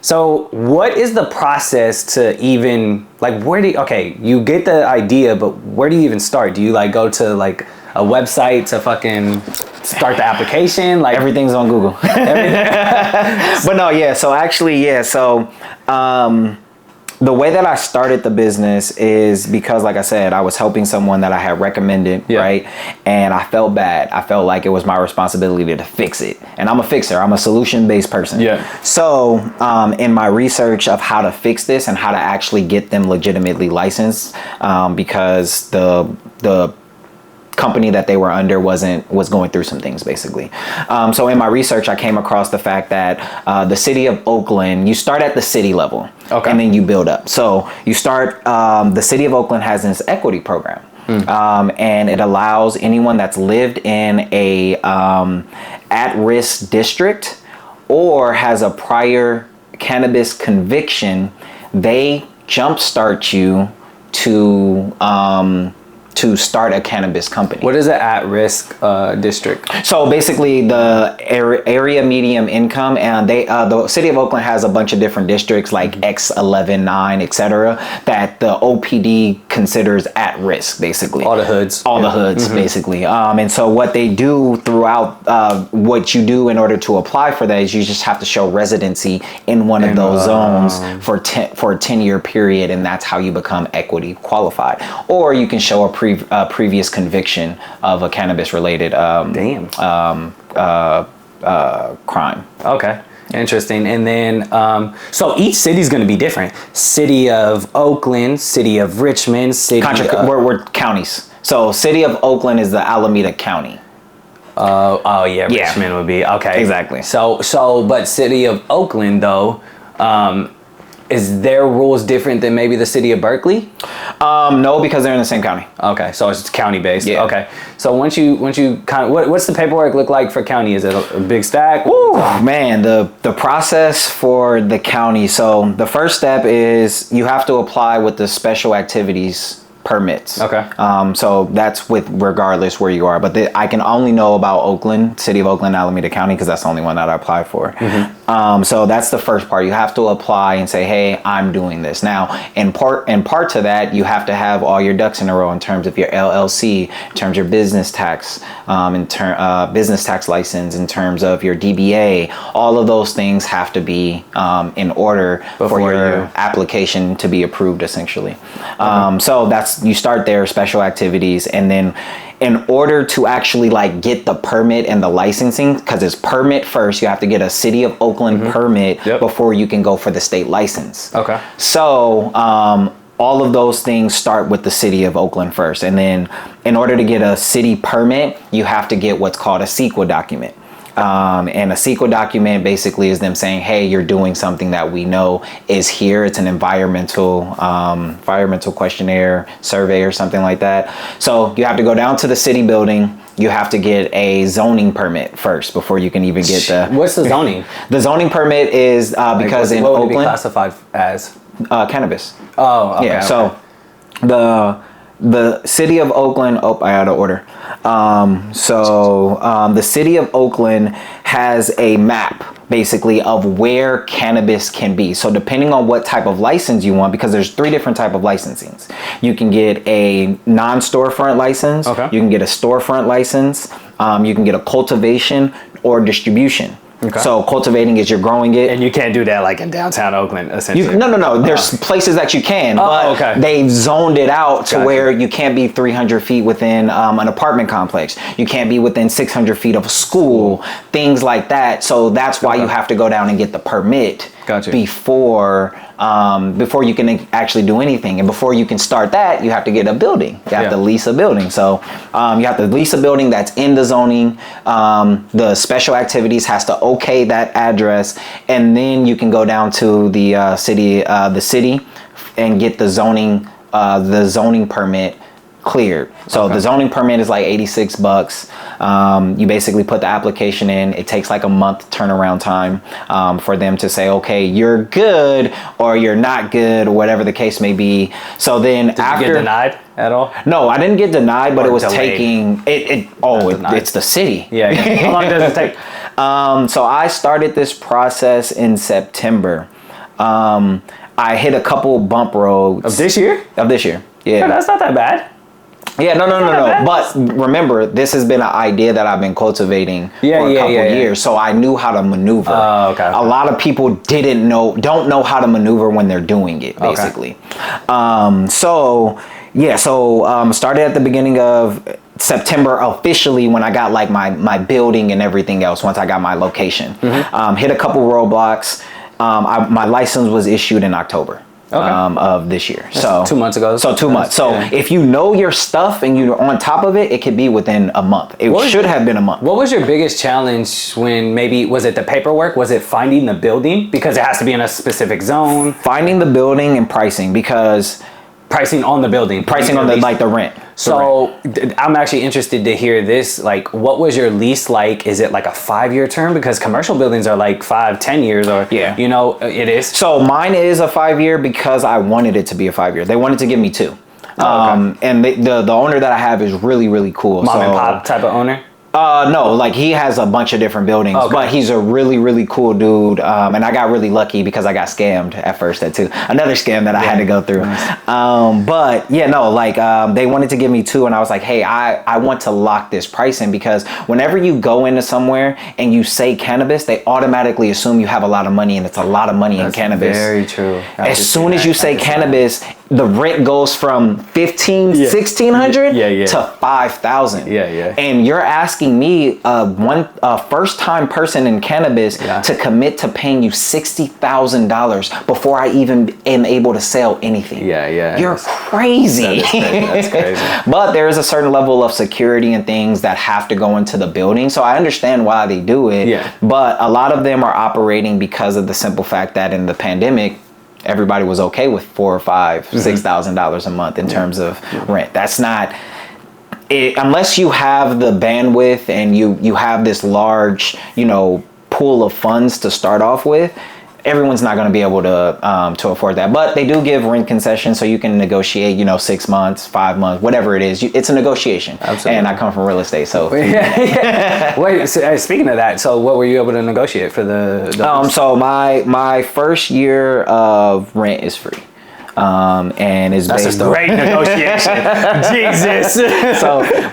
So what is the process to even, like, you get the idea, but where do you even start? Do you like go to like a website to fucking start the application? Like everything's on Google. But no, yeah. So actually, yeah. So the way that I started the business is because, like I said, I was helping someone that I had recommended, right? And I felt bad. I felt like it was my responsibility to fix it. And I'm a fixer. I'm a solution-based person. Yeah. So in my research of how to fix this and how to actually get them legitimately licensed, because the company that they were under was going through some things basically. So in my research, I came across the fact that the city of Oakland, you start at the city level, and then you build up. So you start, the city of Oakland has this equity program. And it allows anyone that's lived in a at-risk district or has a prior cannabis conviction, they jumpstart you to start a cannabis company. What is an at-risk district? So basically the area medium income, and the city of Oakland has a bunch of different districts like X11, 9, etc. that the OPD considers at risk, basically. All the hoods. Basically. And so what they do throughout, what you do in order to apply for that is you just have to show residency in one of those zones for a 10-year period, and that's how you become equity qualified. Or you can show a previous conviction of a cannabis related crime. Okay, interesting. And then so each city is going to be different. City of Oakland, city of Richmond, we're counties. So city of Oakland is the Alameda County. Richmond would be okay. Exactly. So but city of Oakland though, is their rules different than maybe the city of Berkeley? No, because they're in the same county. Okay, so it's county based. Yeah. Okay, so once you kind of what's the paperwork look like for county? Is it a big stack? Woo, man, the process for the county. So the first step is you have to apply with the special activities permits. Okay. So that's with regardless where you are, but I can only know about Oakland, City of Oakland, Alameda County, because that's the only one that I applied for. So that's the first part. You have to apply and say, hey, I'm doing this. Now, in part to that, you have to have all your ducks in a row in terms of your LLC, in terms of your business tax, business tax license, in terms of your DBA. All of those things have to be in order for your application to be approved, essentially. So you start there, special activities, and then in order to actually like get the permit and the licensing, because it's permit first, you have to get a City of Oakland permit before you can go for the state license. Okay. So all of those things start with the City of Oakland first, and then in order to get a city permit, you have to get what's called a CEQA document. And a CEQA document basically is them saying, hey, you're doing something that we know is here. It's an environmental questionnaire, survey, or something like that. So you have to go down to the city building. You have to get a zoning permit first before you can even get the... What's the zoning? The zoning permit is because in Oakland... What would it be classified as? Cannabis. Oh, okay. Yeah, so the City of Oakland, I had an order. The City of Oakland has a map basically of where cannabis can be. So depending on what type of license you want, because there's 3 different type of licensings. You can get a non-storefront license, you can get a storefront license, you can get a cultivation or distribution. Okay. So cultivating is you're growing it. And you can't do that like in downtown Oakland, essentially. No. There's places that you can, but they've zoned it out to where you can't be 300 feet within an apartment complex. You can't be within 600 feet of a school, things like that. So that's why you have to go down and get the permit before you can actually do anything. And before you can start that, you have to get a building. You have to lease a building. So you have to lease a building that's in the zoning. The special activities has to okay that address, and then you can go down to the city and get the zoning permit cleared. So the zoning permit is like $86. You basically put the application in. It takes like a month turnaround time for them to say, okay, you're good or you're not good, or whatever the case may be. So then Did you get denied at all? No, I didn't get denied, but it was delayed. taking it's the city. Yeah. How long does it take? So I started this process in September. I hit a couple bump roads. Of this year? Yeah. That's not that bad. Yeah, no. But remember, this has been an idea that I've been cultivating for a couple years, so I knew how to maneuver. A lot of people don't know how to maneuver when they're doing it, basically. Started at the beginning of September officially, when I got like my building and everything else, once I got my location. Hit a couple roadblocks. My license was issued in October. Of this year. That's 2 months ago. So 2 months. So if you know your stuff and you're on top of it, it could be within a month. It should have been a month. What was your biggest challenge when was it the paperwork? Was it finding the building? Because it has to be in a specific zone. Finding the building and pricing, because... Pricing on the building. Pricing on the rent. So I'm actually interested to hear this. Like, what was your lease like? Is it like a 5-year term? Because commercial buildings are like 5-10 years, or it is. So mine is a 5-year because I wanted it to be a 5-year. They wanted to give me 2. And the owner that I have is really, really cool. Mom and pop type of owner? No, like he has a bunch of different buildings, but he's a really, really cool dude. And I got really lucky because I got scammed at first too. Another scam that I had to go through. Nice. They wanted to give me 2, and I was like, hey, I want to lock this price in, because whenever you go into somewhere and you say cannabis, they automatically assume you have a lot of money, and it's a lot of money in cannabis. Very true. As soon as you say cannabis, the rent goes from $1,600 to $5,000. And you're asking me, a first-time person in cannabis, to commit to paying you $60,000 before I even am able to sell anything. You're crazy. That's crazy. But there is a certain level of security and things that have to go into the building, so I understand why they do it. But a lot of them are operating because of the simple fact that in the pandemic, everybody was okay with $4,000 or $5,000, $6,000 a month in terms of rent. That's not it, unless you have the bandwidth and you have this large, pool of funds to start off with. Everyone's not going to be able to afford that, but they do give rent concessions, so you can negotiate, 6 months, 5 months, whatever it is. It's a negotiation. Absolutely. And I come from real estate, so. Wait, so, speaking of that, so what were you able to negotiate for the so my first year of rent is free. And it's that's based a great negotiation. Jesus.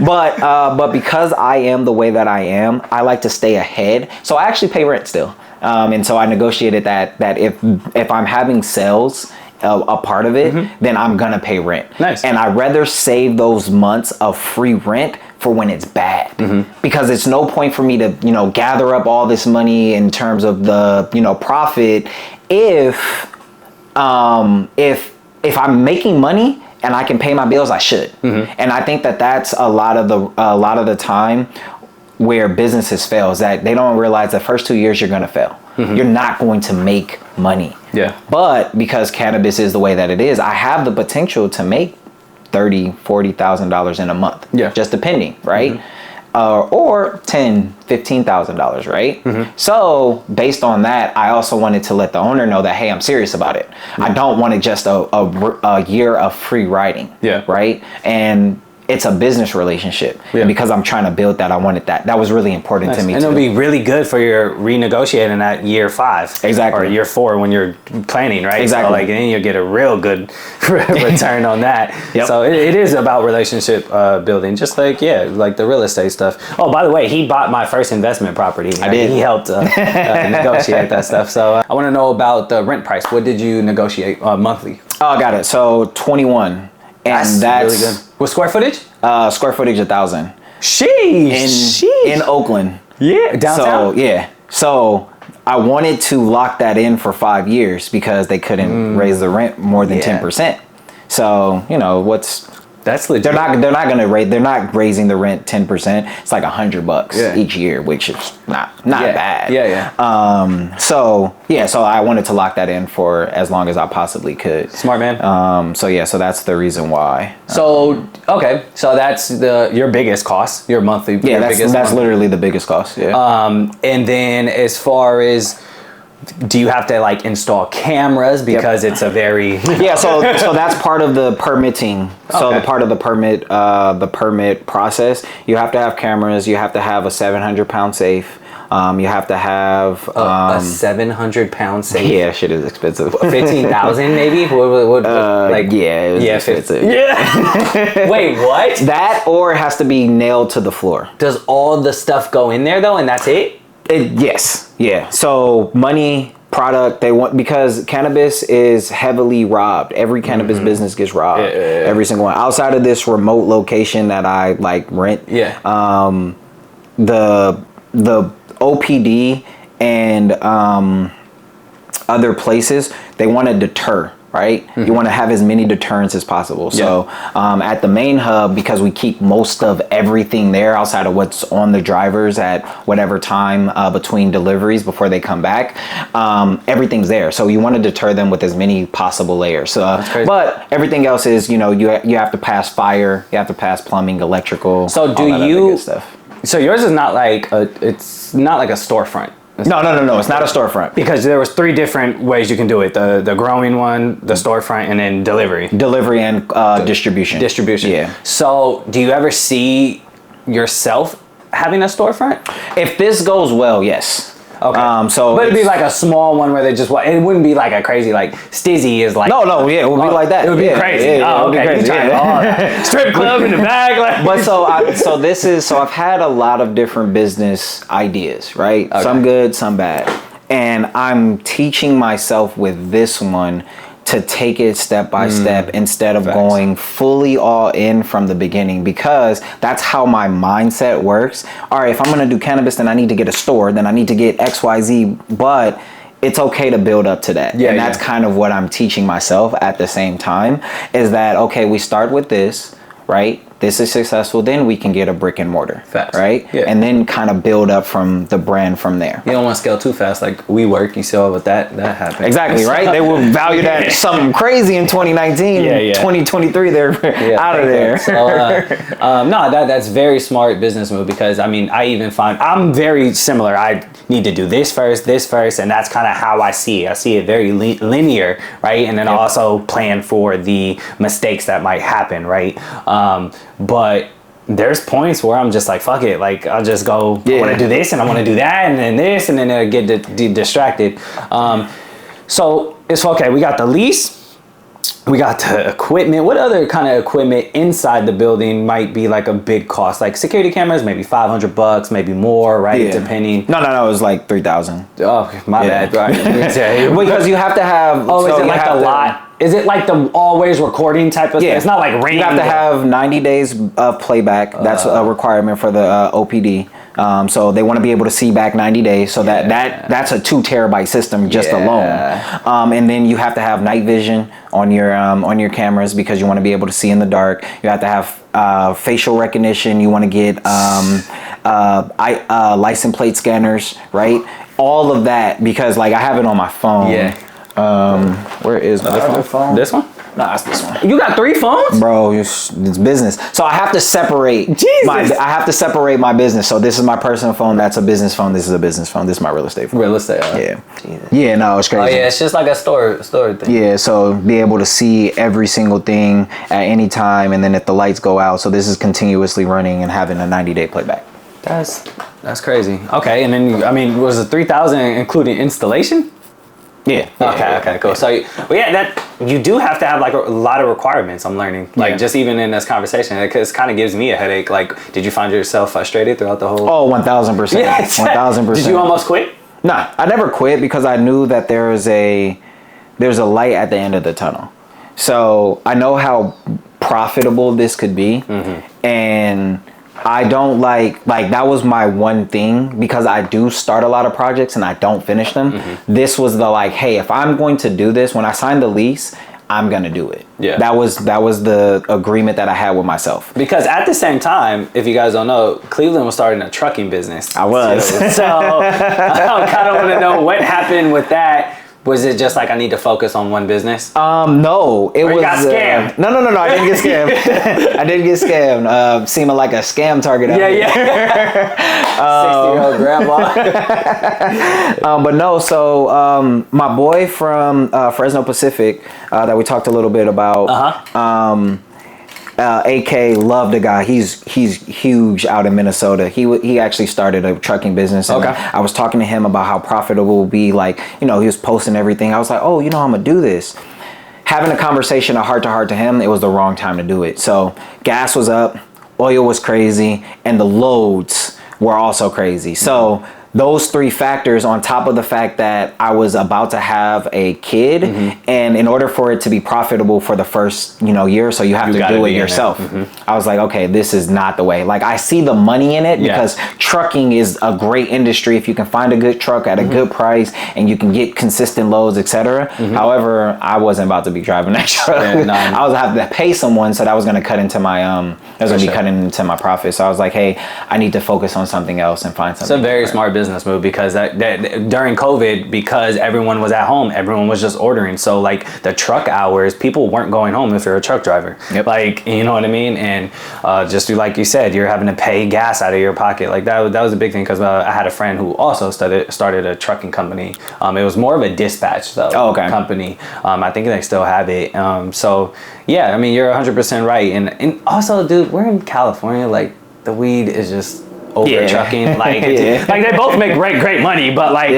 But because I am the way that I am, I like to stay ahead. So I actually pay rent still. And so I negotiated that if I'm having sales, a part of it, then I'm gonna pay rent. Nice. And I'd rather save those months of free rent for when it's bad, because it's no point for me to gather up all this money in terms of the profit if I'm making money and I can pay my bills, I should. And I think that's a lot of the time where businesses fail, is that they don't realize the first 2 years you're gonna fail. You're not going to make money. Yeah. But because cannabis is the way that it is, I have the potential to make $30,000-$40,000 in a month. Yeah. Just depending, right? Or $10,000-$15,000, right? So based on that, I also wanted to let the owner know that, hey, I'm serious about it. I don't want it just a year of free riding. Yeah. Right. And it's a business relationship. Yeah. And because I'm trying to build that, I wanted that. That was really important to me. And it'll be really good for your renegotiating at year 5. Exactly. Or year 4 when you're planning, right? Exactly. So then you'll get a real good return on that. Yep. So it is about relationship building, just like the real estate stuff. Oh, by the way, he bought my first investment property. I did. He helped negotiate that stuff. So I want to know about the rent price. What did you negotiate monthly? Oh, I got it. So 21. And that's really good. What square footage? Square footage 1,000. Sheesh. In Oakland. Yeah, downtown. So I wanted to lock that in for 5 years because they couldn't raise the rent more than 10%. So That's legit. They're not raising the rent 10%. It's like $100 each year, which is not bad. So I wanted to lock that in for as long as I possibly could. Smart man. So that's the reason why. So that's your biggest cost, your monthly. Yeah, that's literally the biggest cost. Yeah. And then as far as, do you have to install cameras because it's a very so that's part of the permitting. So the part of the permit process, you have to have cameras, you have to have a 700-pound safe. You have to have a 700-pound safe. Yeah, shit is expensive. 15,000 maybe. What it was expensive. Yeah. Wait, what? That, or it has to be nailed to the floor. Does all the stuff go in there though, and that's it? Yes. Yeah. So money, product, they want, because cannabis is heavily robbed. Every cannabis business gets robbed. Every single one. Outside of this remote location that I rent. Yeah. The OPD and other places, they want to deter. Right? You want to have as many deterrents as possible. So at the main hub, because we keep most of everything there outside of what's on the drivers at whatever time between deliveries before they come back, everything's there. So you want to deter them with as many possible layers. But everything else is, you have to pass fire, you have to pass plumbing, electrical. So so yours is not it's not like a storefront. No, it's not a storefront. Because there was 3 different ways you can do it. The growing one, the storefront, and then delivery. Delivery and distribution. Distribution. Yeah. So do you ever see yourself having a storefront? If this goes well, yes. Okay. But it'd be like a small one where they just it wouldn't be like a crazy Stizzy is like. No, it would be like that. It would be crazy. Yeah, it would be crazy. Strip club in the back. But so I've had a lot of different business ideas, right? Okay. Some good, some bad. And I'm teaching myself with this one to take it step by step instead of going fully all in from the beginning, because that's how my mindset works. All right, if I'm going to do cannabis, then I need to get a store, then I need to get XYZ, but it's okay to build up to that. And that's kind of what I'm teaching myself at the same time, is that, okay, we start with this, right? this is successful, then we can get a brick and mortar. Facts. Right? Yeah. And then kind of build up from the brand from there. You don't want to scale too fast. Like WeWork, you saw what that happened. Exactly, right? They will value that something crazy in 2019. Yeah. 2023, they're out of there. So, no, that's very smart business move, because I mean, I even find I'm very similar. I need to do this first, and that's kind of how I see it. I see it very linear, right? And then I also plan for the mistakes that might happen, right? But there's points where I'm just like, fuck it. Like, I'll just go, I want to do this and I want to do that and then this, and then I get distracted. So it's okay. We got the lease. We got the equipment. What other kind of equipment inside the building might be like a big cost? Like security cameras, maybe $500, maybe more, right? Yeah. Depending. No, it was like 3,000. Oh, my bad. Right. Because you have to have. Oh, is it like the lot? Is it like the always recording type of thing? It's not like random. You have to have 90 days of playback. That's a requirement for the OPD. So they want to be able to see back 90 days. So that's a 2 terabyte system just alone. And then you have to have night vision on your cameras, because you want to be able to see in the dark. You have to have facial recognition. You want to get license plate scanners, right? All of that, because like I have it on my phone. Yeah. Where is my other phone? This one? No, it's this one. You got 3 phones? Bro, it's business. So I have to separate. I have to separate my business. So this is my personal phone. That's a business phone. This is a business phone. This is my real estate phone. Real estate. Yeah. Jesus. Yeah. No, it's crazy. Oh yeah, it's just like a store thing. Yeah. So be able to see every single thing at any time, and then if the lights go out, so this is continuously running and having a 90-day playback. That's crazy. Okay, and then was the 3,000 including installation? Yeah. Okay, cool. So, that you do have to have like a lot of requirements. I'm learning, like just even in this conversation, it kind of gives me a headache. Like, did you find yourself frustrated throughout the whole? Oh, 1,000%. Yes. 1,000%. Did you almost quit? Nah, I never quit, because I knew that there's a light at the end of the tunnel. So I know how profitable this could be, and I don't like that was my one thing, because I do start a lot of projects and I don't finish them. This was the hey, if I'm going to do this, when I signed the lease, I'm gonna do it. Yeah. That was the agreement that I had with myself. Because at the same time, if you guys don't know, Cleveland was starting a trucking business. I was. So I kind of want to know what happened with that. Was it just like I need to focus on one business? No, it was. You got scammed. No, I didn't get scammed. I didn't get scammed. Seeming like a scam target. Yeah. 60-year-old grandma. But no, so my boy from Fresno Pacific that we talked a little bit about. AK, love the guy. He's huge out in Minnesota. He actually started a trucking business. And I was talking to him about how profitable it would be. Like, he was posting everything. I was like, oh, I'm gonna do this. Having a conversation, a heart to heart to him, it was the wrong time to do it. So gas was up, oil was crazy, and the loads were also crazy. So those 3 factors, on top of the fact that I was about to have a kid, and in order for it to be profitable for the first year or so, you have to do it yourself. I was like, okay, this is not the way. Like, I see the money in it, because trucking is a great industry if you can find a good truck at a good price and you can get consistent loads, etc. However, I wasn't about to be driving that truck. I was gonna have to pay someone, so that was going to cut into my cutting into my profit. So I was like, hey, I need to focus on something else and find something. It's a very smart business move, because that during COVID, because everyone was at home, everyone was just ordering. So like the truck hours, people weren't going home if you're a truck driver. Like, you know what I mean? And just like you said, you're having to pay gas out of your pocket. Like that was a big thing, because I had a friend who also started a trucking company. It was more of a dispatch though. Company. I think they still have it. So yeah, you're 100% right. And also, dude, we're in California. Like, the weed is just over trucking. Like, like they both make great money, but like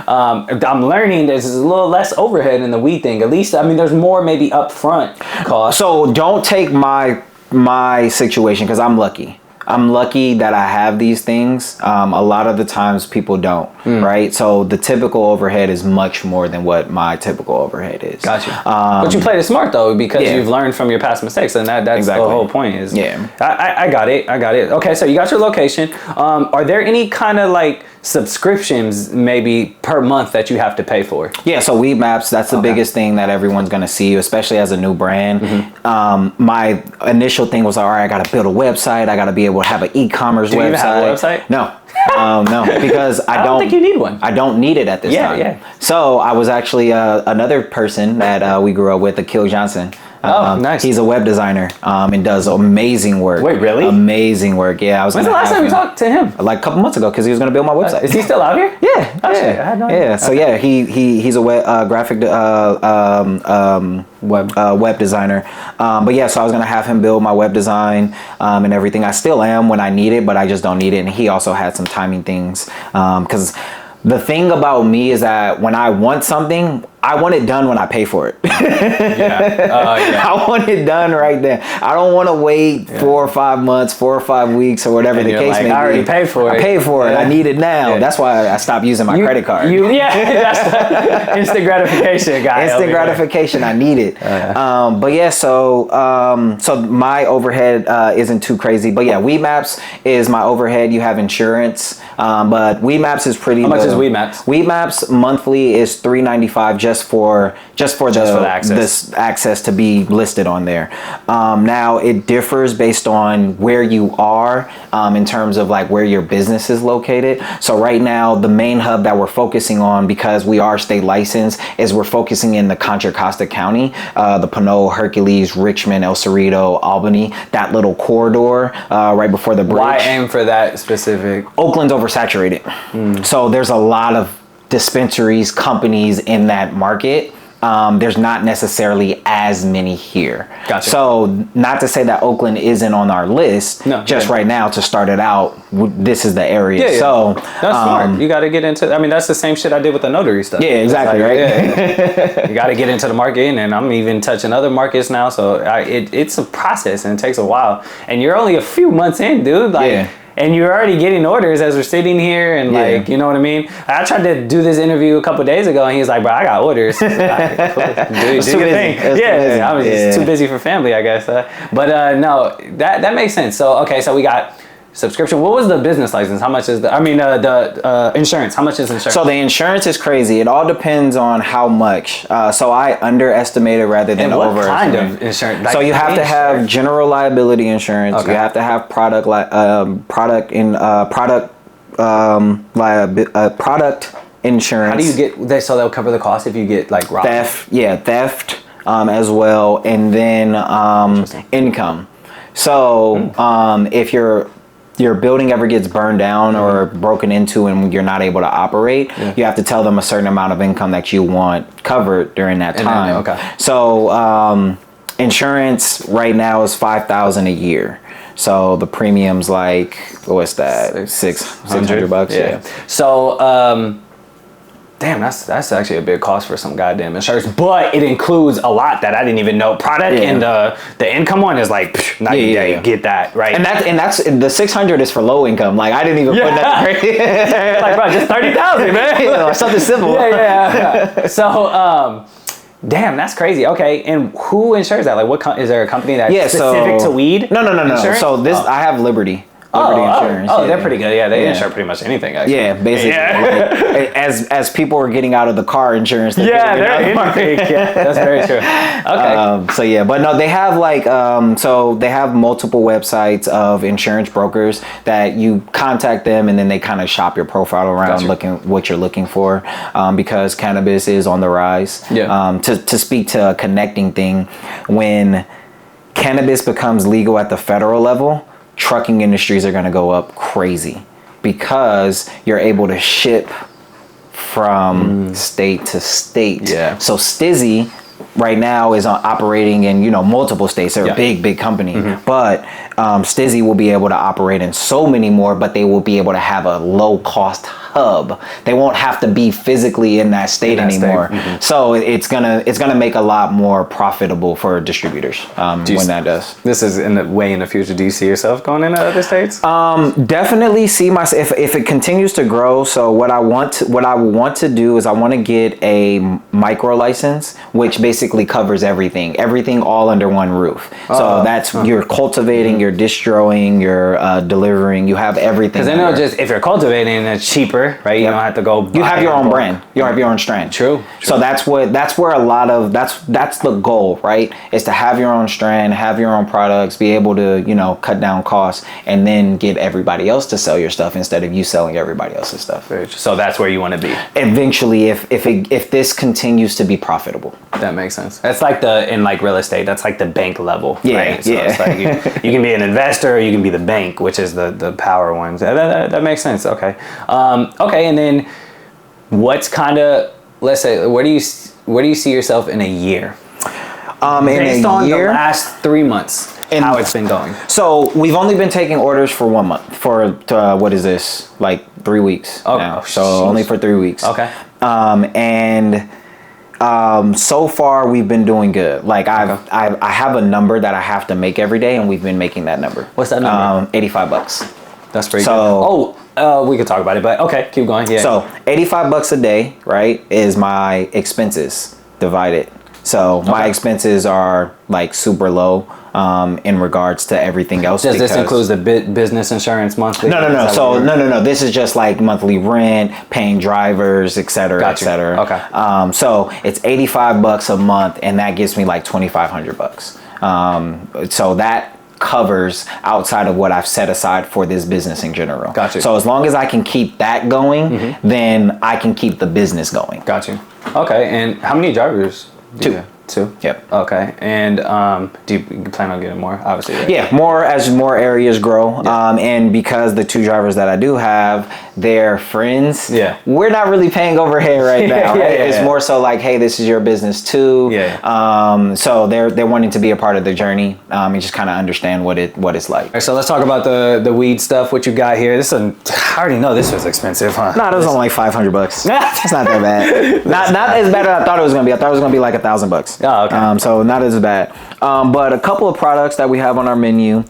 I'm learning there's a little less overhead in the weed thing. At least there's more maybe upfront cost. So don't take my situation, because I'm lucky. I'm lucky that I have these things. A lot of the times people don't, right? So the typical overhead is much more than what my typical overhead is. Gotcha. But you played it smart though, because you've learned from your past mistakes, and that's the whole point. Is I got it. Okay, so you got your location. Are there any kind of like subscriptions maybe per month that you have to pay for. Yeah, so Weed Maps, that's the biggest thing that everyone's going to see, especially as a new brand. My initial thing was, all right, I got to build a website. I got to be able to have an e-commerce website. Do you even have a website? No. No, because I don't think you need one. I don't need it at this time. Yeah. So I was actually another person that we grew up with, Akil Johnson. Nice. He's a web designer and does amazing work. Wait, really? Amazing work. Yeah, I was. When's the last time you talked to him? Like a couple months ago, because he was going to build my website. Is he still out here? Yeah. Oh, shit, I had no idea. Yeah. So yeah, he's a graphic web designer. But yeah, so I was gonna have him build my web design and everything. I still am when I need it, but I just don't need it. And he also had some timing things because the thing about me is that when I want something, I want it done when I pay for it. I want it done right there. I don't want to wait 4 or 5 months, 4 or 5 weeks, or whatever the case may be. I already paid for it. I paid for it. I need it now. That's why I stopped using my credit card. That's the instant gratification guy. Instant gratification. I need it. But yeah, so my overhead isn't too crazy. But yeah, Weed Maps is my overhead. You have insurance, but Weed Maps is pretty. How much is Weed Maps? Weed Maps monthly is $395 just for the access to be listed on there. Now it differs based on where you are in terms of like where your business is located. So right now the main hub that we're focusing on, because we are state licensed, is we're focusing in the Contra Costa County, the Pinole, Hercules, Richmond, El Cerrito, Albany, that little corridor right before the bridge. Why aim for that specific? Oakland's oversaturated. So there's a lot of dispensaries, companies in that market. There's not necessarily as many here. Gotcha. So not to say that Oakland isn't on our list, right now to start it out, this is the area. Yeah. So that's smart. You got to get into, I mean, that's the same shit I did with the notary stuff. Yeah, exactly, right? Yeah. You got to get into the market, and I'm even touching other markets now. So it's a process, and it takes a while. And you're only a few months in, dude. And you're already getting orders as we're sitting here, and you know what I mean? I tried to do this interview a couple days ago, and he was like, bro, I got orders. Do your thing. I was just too busy for family, I guess. No, that makes sense. So, okay, so we got subscription. What was the business license? How much is the insurance? How much is insurance? So the insurance is crazy. It all depends on how much. So I underestimated rather than overestimated. What kind of insurance? So you have to have general liability insurance. Okay. You have to have product insurance. How do you get that? So they'll cover the cost if you get like robbed? Theft as well, and then income. So if your building ever gets burned down or broken into and you're not able to operate, you have to tell them a certain amount of income that you want covered during that time. So insurance right now is $5,000 a year. So the premium's like, what's that? $600. Yeah. So damn, that's actually a big cost for some goddamn insurance, but it includes a lot that I didn't even know. Product and the income one is like, get that right. And that's the 600 is for low income. Like I didn't even put that. Like bro, just 30,000, man. Something simple. So damn, that's crazy. Okay, and who insures that? Like, is there a company that's specific to weed? No. So this I have Liberty. Insurance. They're pretty good. Yeah, they insure pretty much anything. Actually. Yeah, basically. Like, as people were getting out of the car insurance. That's very true. Okay. But no, they have they have multiple websites of insurance brokers that you contact them, and then they kind of shop your profile around, looking what you're looking for, because cannabis is on the rise. To speak to a connecting thing, when cannabis becomes legal at the federal level, trucking industries are going to go up crazy because you're able to ship from state to state. So Stizzy right now is operating in multiple states. They're a big company, but Stizzy will be able to operate in so many more, but they will be able to have a low cost hub. They won't have to be physically in that state anymore. So it's gonna make a lot more profitable for distributors when that does. This is way in the future. Do you see yourself going into other states? Definitely see myself if it continues to grow. So what I want to do is I want to get a micro license, which basically covers everything all under one roof. So that's you're cultivating, you're distroing, you're delivering. You have everything. Because I know just if you're cultivating, it's cheaper cheaper, right? You don't have to go. You have your own brand. You have your own strand. True. So that's where a lot of that's the goal, right? Is to have your own strand, have your own products, be able to, you know, cut down costs, and then get everybody else to sell your stuff instead of you selling everybody else's stuff. So that's where you want to be. Eventually, if this continues to be profitable. That makes sense. That's like in like real estate. That's like the bank level. Yeah, right? So yeah. it's like you can be an investor, or you can be the bank, which is the power ones. That makes sense. Okay. Okay, and then what's kind of, let's say, where do you see yourself in a year? Based on the last 3 months, and how it's been going. So we've only been taking orders for 1 month. For what is this? Like 3 weeks now. So only for 3 weeks. Okay. So far we've been doing good. Like I have a number that I have to make every day, and we've been making that number. What's that number? $85. That's pretty good. We could talk about it, but okay, keep going. Yeah. So $85 a day, right, is my expenses divided. So my expenses are like super low in regards to everything else. Does this include the business insurance monthly? No. So no. This is just like monthly rent, paying drivers, et cetera, et cetera. Okay. So it's $85 a month, and that gives me like $2,500. So that covers outside of what I've set aside for this business in general. Gotcha. So as long as I can keep that going, then I can keep the business going. Got you. Okay. And how many drivers? Two? Yep. Okay. And do you plan on getting more? Obviously, right? Yeah, more as more areas grow. Yeah. And because the 2 drivers that I do have, they're friends. Yeah. We're not really paying overhead right now. Right? It's more so like, hey, this is your business too. Yeah. So they're wanting to be a part of the journey and just kind of understand what it's like. All right, so let's talk about the weed stuff. What you got here? I already know this was expensive, huh? No, it was only like $500. It's not that bad. Not as bad as I thought it was gonna be. I thought it was gonna be like $1,000. Oh, okay. So not as bad. But a couple of products that we have on our menu.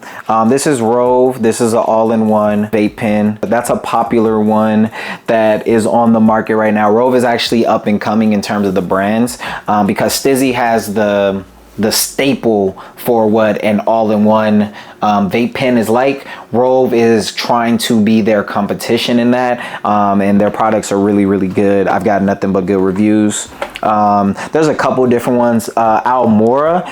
This is Rove. This is an all-in-one vape pen. That's a popular one that is on the market right now. Rove is actually up and coming in terms of the brands because Stizzy has the staple for what an all-in-one vape pen is like. Rove is trying to be their competition in that, and their products are really, really good. I've got nothing but good reviews. There's a couple different ones. Almora,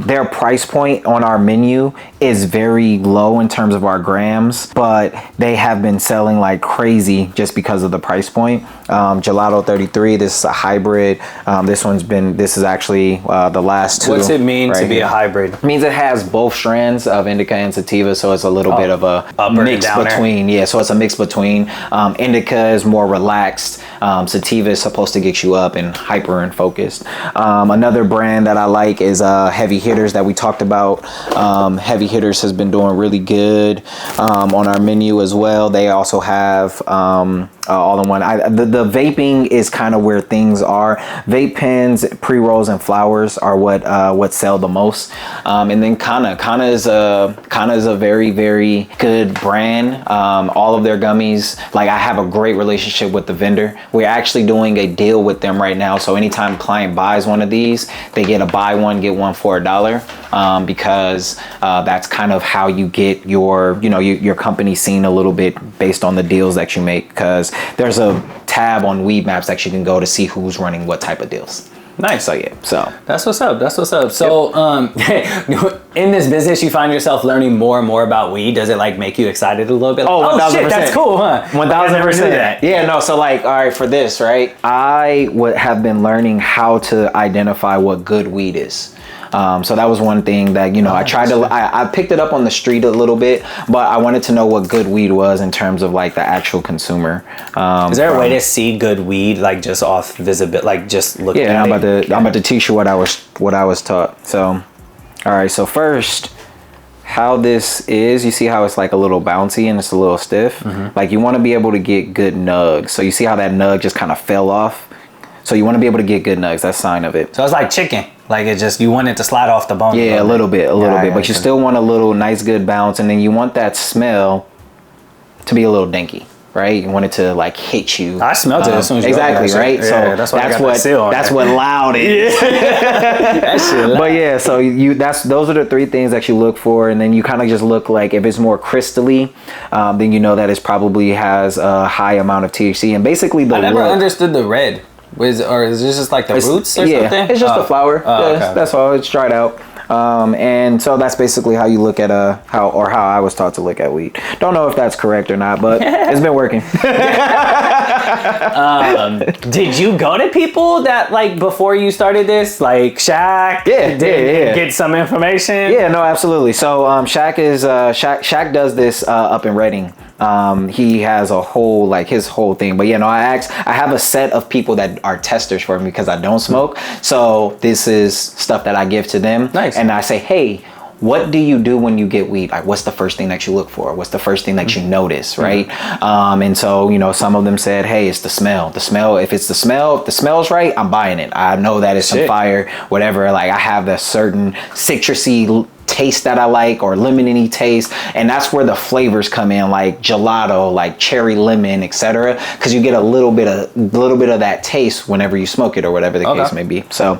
their price point on our menu is very low in terms of our grams, but they have been selling like crazy just because of the price point. Gelato 33, this is a hybrid. This is actually the last 2. What's it mean to be here. a hybrid? It means it has both strands of indica and sativa, so it's a little bit of a mix between. Yeah, so it's a mix between. Indica is more relaxed. Sativa is supposed to get you up and hyper and focused. Another brand that I like is Heavy Hitters that we talked about. Heavy Hitters has been doing really good on our menu as well. They also have all-in-one. The vaping is kind of where things are. Vape pens, pre-rolls, and flowers are what sell the most. And then Kana is a very, very good brand. All of their gummies, like I have a great relationship with the vendor. We're actually doing a deal with them right now. So anytime a client buys one of these, they get a buy one, get one for $1, because that's kind of how you get your company seen a little bit based on the deals that you make, because there's a tab on Weed Maps that you can go to see who's running what type of deals. Nice. So yeah. So that's what's up. So in this business, you find yourself learning more and more about weed. Does it like make you excited a little bit? Like, oh shit, that's cool, huh? 1000%. Yeah, no. So like, all right, for this, right? I would have been learning how to identify what good weed is. So that was one thing that, I tried to, I picked it up on the street a little bit, but I wanted to know what good weed was in terms of like the actual consumer. Is there a way to see good weed, like just off visibility, like just looking at it? I'm about to teach you what I was taught. So, all right. So first, how this is, you see how it's like a little bouncy and it's a little stiff. Mm-hmm. Like you want to be able to get good nugs. So you see how that nug just kind of fell off. So you want to be able to get good nugs. That's a sign of it. So it's like chicken. Like it just, you want it to slide off the bone. Yeah, a little bit. But you still want a little nice, good bounce. And then you want that smell to be a little dinky, right? You want it to like hit you. I smelled it as soon as you exactly, right? Yeah, so that's what loud is. That shit loud. But yeah, so those are the three things that you look for, and then you kind of just look like if it's more crystally, then you know that it probably has a high amount of THC, and basically I never understood the red. Or is this just like the roots or something? It's just the flower. Okay. That's all. It's dried out. And so that's basically how you look at how I was taught to look at weed. Don't know if that's correct or not, but it's been working. Did you go to people that like before you started this, like Shaq? Yeah. Get some information. Yeah, no, absolutely. So Shaq does this up in Reading. He has a whole his whole thing. But yeah, no, I have a set of people that are testers for me because I don't smoke. So this is stuff that I give to them. Nice. And I say, hey, what do you do when you get weed? Like, what's the first thing that you look for? What's the first thing that you notice, right? And so, some of them said, hey, it's the smell. The smell, if the smell's right, I'm buying it. I know that it's some fire, whatever. Like, I have a certain citrusy taste that I like, or lemony taste, and that's where the flavors come in, like gelato, like cherry lemon, etc., because you get a little bit of that taste whenever you smoke it, or whatever the case may be. So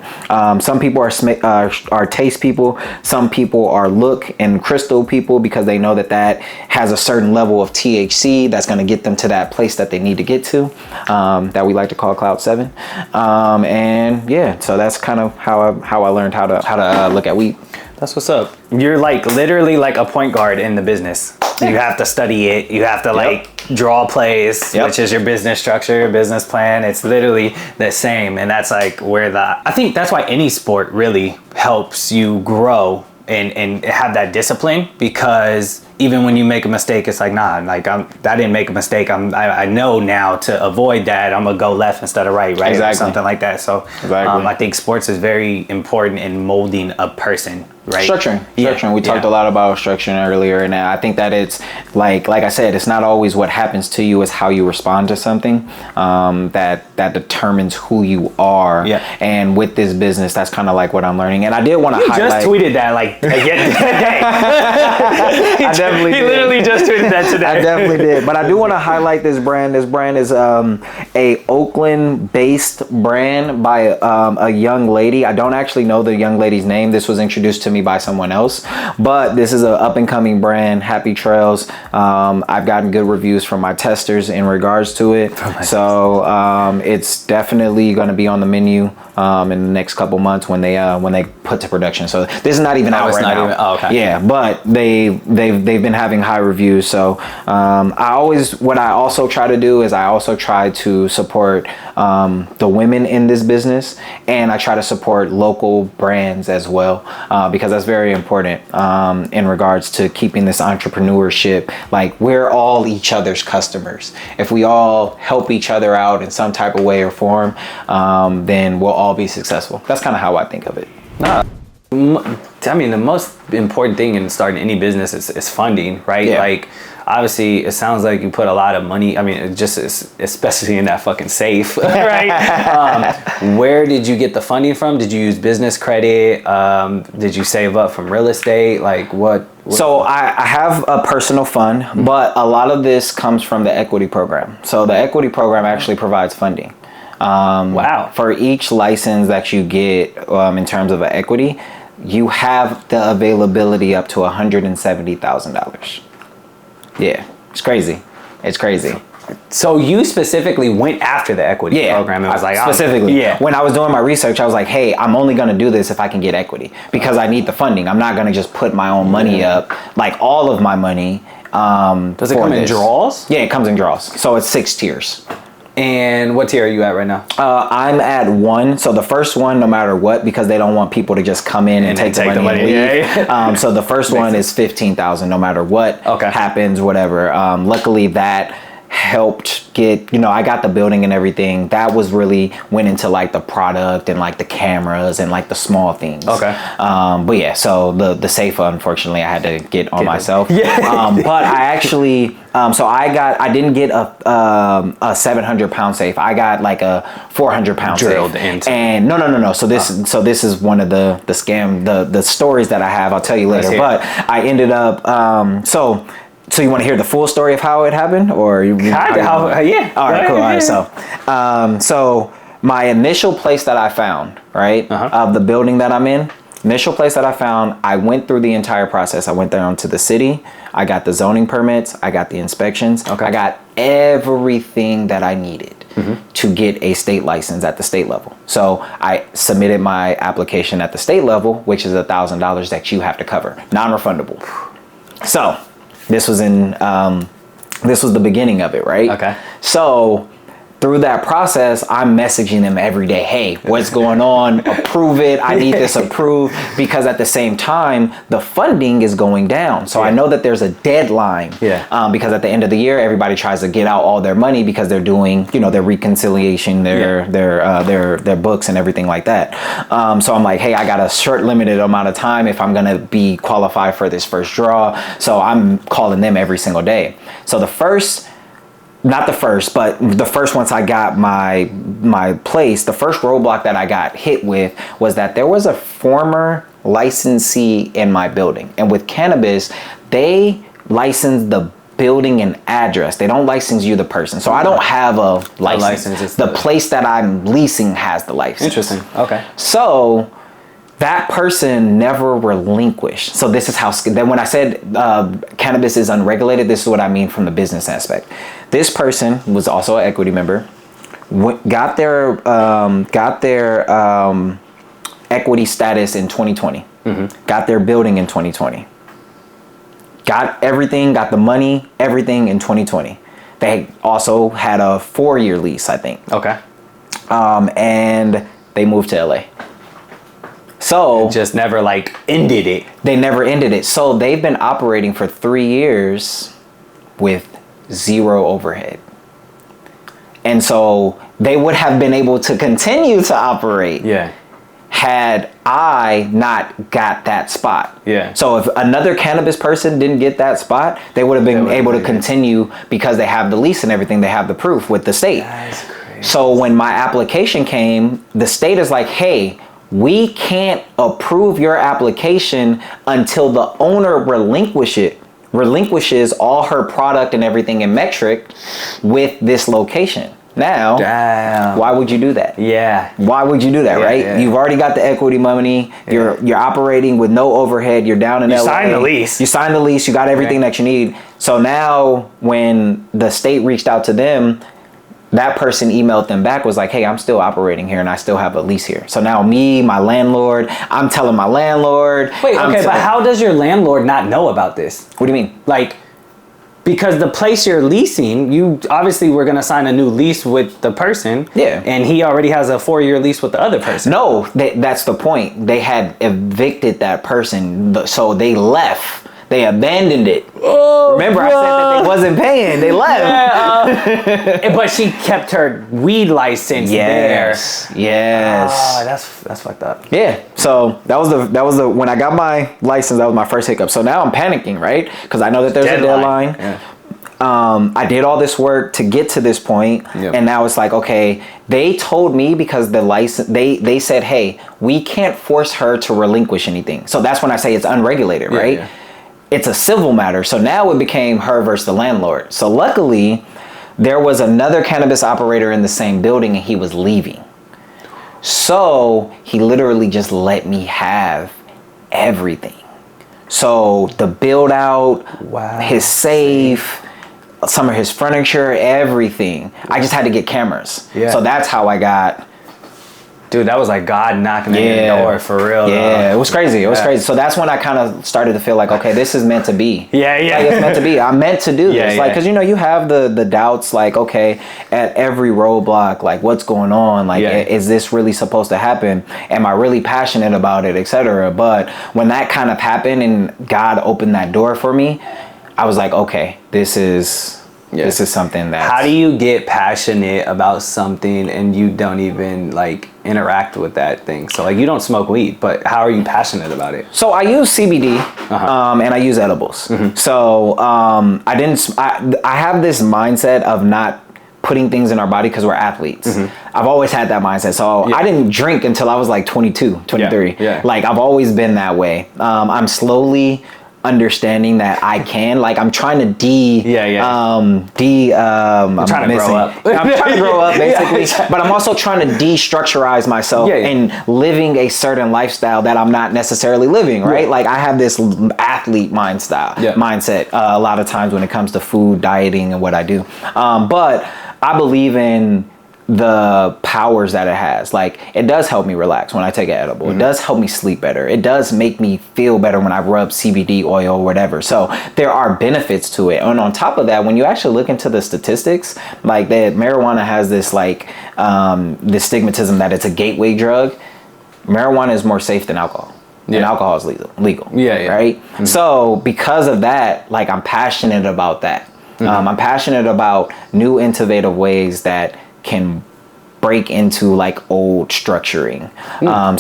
some people are taste people, some people are look and crystal people, because they know that has a certain level of THC that's going to get them to that place that they need to get to, that we like to call Cloud 7. And yeah, so that's kind of how I learned how to look at weed. That's what's up. You're like literally like a point guard in the business. You have to study it. You have to like draw plays, which is your business structure, business plan. It's literally the same. And that's like where I think that's why any sport really helps you grow and have that discipline, because even when you make a mistake, it's like, nah, like I didn't make a mistake. I know now to avoid that. I'm gonna go left instead of right, Exactly. or something like that. So I think sports is very important in molding a person, right? Structuring. We talked a lot about structuring earlier, and I think that it's like I said, it's not always what happens to you, it's how you respond to something that determines who you are. Yeah. And with this business, that's kind of like what I'm learning. And I did want to highlight. You just tweeted that like today. He literally just tweeted that today. I definitely did. But I do want to highlight this brand. This brand is a Oakland-based brand by a young lady. I don't actually know the young lady's name. This was introduced to me by someone else. But this is an up-and-coming brand, Happy Trails. I've gotten good reviews from my testers in regards to it. So it's definitely going to be on the menu in the next couple months when they put to production. So this is not even out right now. Yeah, but they've been having high reviews. So what I also try to do is I also try to support the women in this business, and I try to support local brands as well, because that's very important in regards to keeping this entrepreneurship. Like, we're all each other's customers. If we all help each other out in some type of way or form, then we'll all be successful. That's kind of how I think of it. I mean, the most important thing in starting any business is funding, right? Yeah. Like, obviously, it sounds like you put a lot of money. I mean, especially in that fucking safe, right? Where did you get the funding from? Did you use business credit? Did you save up from real estate? Like, what? So I have a personal fund, but a lot of this comes from the equity program. So the equity program actually provides funding. Wow. For each license that you get in terms of an equity, you have the availability up to $170,000. Yeah, it's crazy. It's crazy. So you specifically went after the equity program and was like, specifically, when I was doing my research, I was like, hey, I'm only going to do this if I can get equity, because I need the funding. I'm not going to just put my own money up, like all of my money. Does it come in draws? Yeah, it comes in draws. So it's 6 tiers. And what tier are you at right now? I'm at 1. So the first one, no matter what, because they don't want people to just come in and take the money and leave. So the first one is $15,000, no matter what happens, whatever. Luckily, that helped get, I got the building and everything. That was really went into like the product and like the cameras and like the small things. But yeah, so the safe, unfortunately, I had to get on myself. But I actually, I didn't get a 700-pound safe. I got like a 400-pound safe. Drilled into. And no. So this is one of the scam, the stories that I have. I'll tell you later. But I ended up, So you want to hear the full story of how it happened, or you? Yeah. All right, cool. All right, Yeah. so my initial place that I found, right, of the building that I'm in, initial place that I found, I went through the entire process. I went down to the city. I got the zoning permits. I got the inspections. Okay. I got everything that I needed to get a state license at the state level. So I submitted my application at the state level, which is $1,000 that you have to cover, non-refundable. So this was this was the beginning of it, right? Okay. So through that process, I'm messaging them every day. Hey, what's going on? Approve it. I need this approved, because at the same time, the funding is going down. So I know that there's a deadline. Yeah. Because at the end of the year, everybody tries to get out all their money because they're doing, their reconciliation, their books and everything like that. So I'm like, hey, I got a short limited amount of time if I'm gonna be qualified for this first draw. So I'm calling them every single day. So the first once I got my place, the first roadblock that I got hit with was that there was a former licensee in my building. And with cannabis, they license the building and address. They don't license you, the person. So I don't have a license. The place that I'm leasing has the license. Interesting. Okay. So that person never relinquished. So this is how, then when I said cannabis is unregulated, this is what I mean from the business aspect. This person was also an equity member, got their equity status in 2020, got their building in 2020, got everything, got the money, everything in 2020. They also had a 4-year lease, I think. Okay. And they moved to LA. So just never ended it. They never ended it. So they've been operating for 3 years with 0 overhead. And so they would have been able to continue to operate. Yeah. Had I not got that spot. Yeah. So if another cannabis person didn't get that spot, they would have been able to continue because they have the lease and everything. They have the proof with the state. That's crazy. So when my application came, the state is like, hey, we can't approve your application until the owner relinquishes all her product and everything in metric with this location. Now, damn. Why would you do that? Yeah. Why would you do that, right? Yeah. You've already got the equity money. You're operating with no overhead. You're down in LA. You signed the lease. You signed the lease. You got everything that you need. So now when the state reached out to them, that person emailed them back, was like, hey, I'm still operating here and I still have a lease here. So now me, my landlord, I'm telling my landlord. Wait, okay, but how does your landlord not know about this? What do you mean? Because the place you're leasing, you obviously were going to sign a new lease with the person. Yeah. And he already has a 4-year lease with the other person. No, that's the point. They had evicted that person, so they left. They abandoned it. Oh, remember, I said that they wasn't paying. They left. But she kept her weed license there. Yes. Oh, that's fucked up. Yeah. So that was the when I got my license, that was my first hiccup. So now I'm panicking, right? Because I know that there's a deadline. Yeah. I did all this work to get to this point, and now it's like, okay, they told me because the license, they said, hey, we can't force her to relinquish anything. So that's when I say it's unregulated, right? Yeah. It's a civil matter. So now it became her versus the landlord. So luckily, there was another cannabis operator in the same building and he was leaving. So he literally just let me have everything. So the build out, his safe, some of his furniture, everything. I just had to get cameras. Yeah. So that's how I got. Dude, that was like God knocking at your door for real. Yeah, it was crazy. It was crazy. So that's when I kind of started to feel like, okay, this is meant to be. Yeah. Like, it's meant to be. I'm meant to do this. Like, because, you have the doubts, like, okay, at every roadblock, like, what's going on? Like, is this really supposed to happen? Am I really passionate about it, etc.? But when that kind of happened and God opened that door for me, I was like, okay, this is something that. How do you get passionate about something and you don't even interact with that thing? So you don't smoke weed, but how are you passionate about it? So I use CBD and I use edibles. So I have this mindset of not putting things in our body because we're athletes. I've always had that mindset. So I didn't drink until I was 22, 23. Like I've always been that way. I'm slowly understanding that I can, like, I'm trying to I'm trying to grow up. I'm trying to grow up basically, but I'm also trying to de-structurize myself in living a certain lifestyle that I'm not necessarily living, right? Like, I have this athlete mindset a lot of times when it comes to food, dieting, and what I do. But I believe in the powers that it has. Like, it does help me relax when I take an edible. It does help me sleep better. It does make me feel better when I rub CBD oil or whatever. So there are benefits to it. And on top of that, when you actually look into the statistics, like, that marijuana has this, like, this stigmatism that it's a gateway drug. Marijuana is more safe than alcohol. And alcohol is legal. Right? So because of that, like, I'm passionate about that. I'm passionate about new innovative ways that can break into, like, old structuring.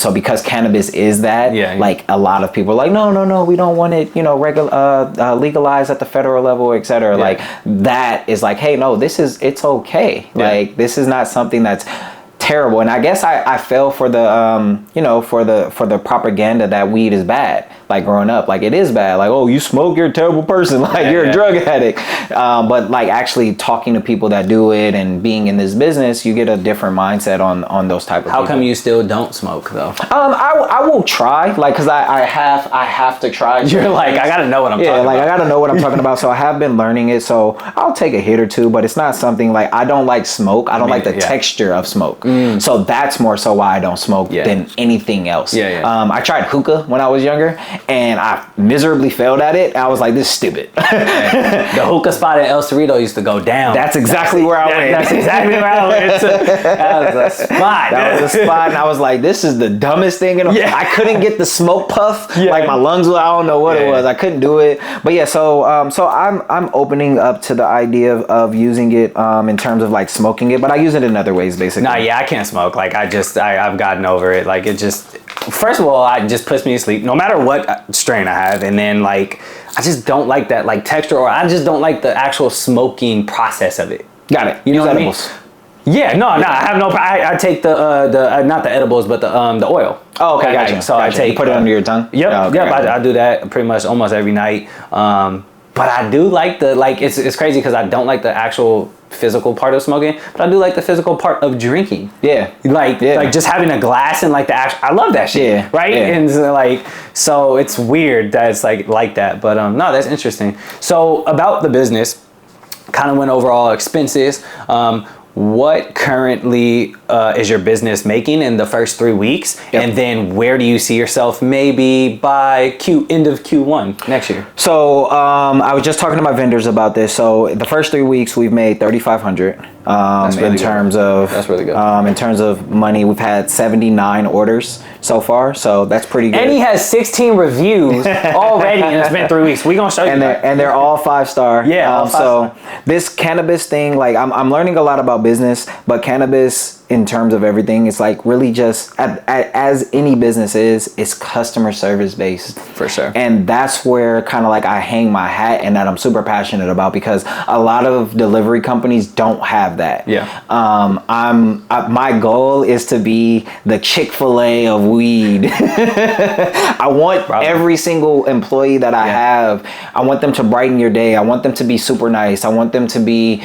So because cannabis is that, like, a lot of people are like, no, we don't want it, legalized at the federal level, et cetera. Like, that is like, hey, no, it's okay. Like, this is not something that's terrible. And I guess I fell for the for the propaganda that weed is bad, like, growing up. Like, it is bad, like, oh, you smoke, you're a terrible person, like, you're a drug addict. But, like, actually talking to people that do it and being in this business, you get a different mindset on those type of people. How come you still don't smoke though? I will try, like, because I have to try. You're like, I gotta know what I'm talking about. I gotta know what I'm talking about. So I have been learning it, so I'll take a hit or two, but it's not something, like, I don't like smoke. I don't like the texture of smoke. So that's more so why I don't smoke than anything else. I tried hookah when I was younger, and I miserably failed at it. I was like, this is stupid. The hookah spot at El Cerrito used to go down. That's exactly where I went. That's exactly where I went. That was a spot. That was a spot, and I was like, this is the dumbest thing. I couldn't get the smoke puff. Like, my lungs, I don't know what it was. I couldn't do it. But so I'm opening up to the idea of using it in terms of, like, smoking it, but I use it in other ways, basically. I can't smoke. Like, I've gotten over it. Like, it just, first of all, it just puts me to sleep no matter what strain I have. And then, like, I just don't like that, like, texture, or I just don't like the actual smoking process of it. Got it. You know what I mean? Yeah, no, I have no. I take the not the edibles, but the oil. Oh, okay, gotcha. So I take, you put it under your tongue. Yep, oh, okay, I do that pretty much almost every night. But I do like it's crazy because I don't like the actual physical part of smoking, but I do like the physical part of drinking. Like just having a glass and, like, the actual, I love that shit. Right. And so, like, so it's weird that it's like that, but no, that's interesting. So about the business, kind of went over all expenses. What currently is your business making in the first 3 weeks? And then where do you see yourself maybe by end of Q1 next year? So I was just talking to my vendors about this. So the first 3 weeks we've made $3,500 in terms of that's really good. In terms of money. We've had 79 orders so far, so that's pretty good. And he has 16 reviews already, and it's been 3 weeks. We're gonna show you. And they're all 5-star. Yeah. So this cannabis thing, like, I'm learning a lot about business, but cannabis, in terms of everything, it's like really just as any business is, it's customer service based. For sure. And that's where kind of like I hang my hat, and that I'm super passionate about, because a lot of delivery companies don't have that. My goal is to be the Chick-fil-A of weed. I want every single employee that I have, I want them to brighten your day. I want them to be super nice. I want them to be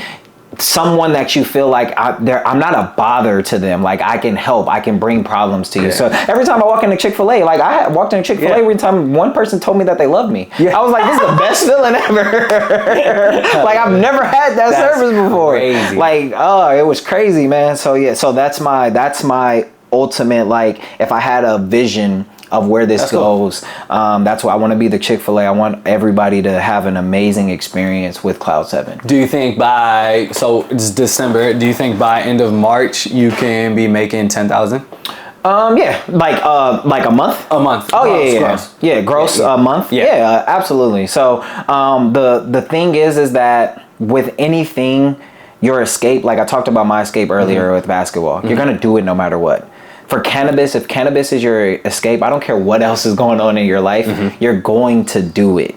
someone that you feel like I'm not a bother to them. Like, I can help, I can bring problems to you. So every time I walk into Chick-fil-A, like, I walked into Chick-fil-A every time one person told me that they loved me. I was like, this is the best feeling ever. Like, I've never had that service before. Crazy. Like, oh, it was crazy, man. So so that's my ultimate, like, if I had a vision of where this goes, that's why I want to be the Chick-fil-A. I want everybody to have an amazing experience with Cloud 7. Do you think it's December, do you think by end of March you can be making 10,000? Like a month. A month. Oh, gross a month. Yeah, absolutely. So the thing is that with anything, your escape, like I talked about my escape earlier with basketball, you're gonna do it no matter what. For cannabis, if cannabis is your escape, I don't care what else is going on in your life, you're going to do it.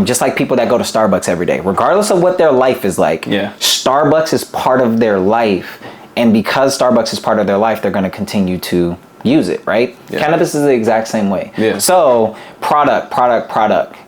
Just like people that go to Starbucks every day, regardless of what their life is like, Starbucks is part of their life. And because Starbucks is part of their life, they're going to continue to use it, right? Cannabis is the exact same way. So product.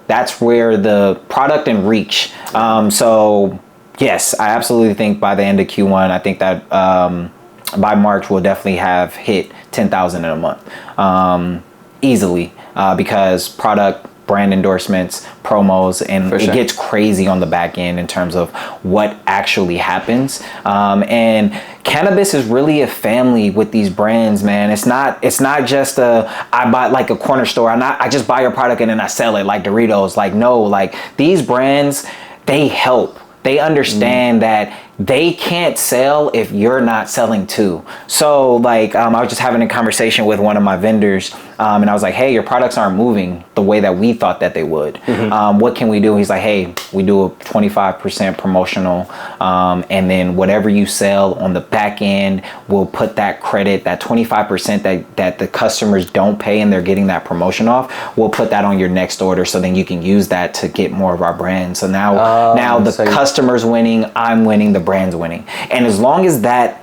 that's where the product and reach. So yes, I absolutely think by the end of Q1, I think that by March we'll definitely have hit 10,000 in a month easily, because product, brand endorsements, promos, and it gets crazy on the back end in terms of what actually happens. And cannabis is really a family with these brands, man. It's not just I buy like a corner store. I just buy your product and then I sell it like Doritos. Like, no, like these brands, they help. They understand that they can't sell if you're not selling too. So like, I was just having a conversation with one of my vendors, and I was like, hey, your products aren't moving the way that we thought that they would. What can we do? He's like, hey, we do a 25% promotional, and then whatever you sell on the back end, we'll put that credit, that 25% that the customers don't pay and they're getting that promotion off, we'll put that on your next order, so then you can use that to get more of our brand. So now the customer's winning, I'm winning, the brand's winning. And as long as that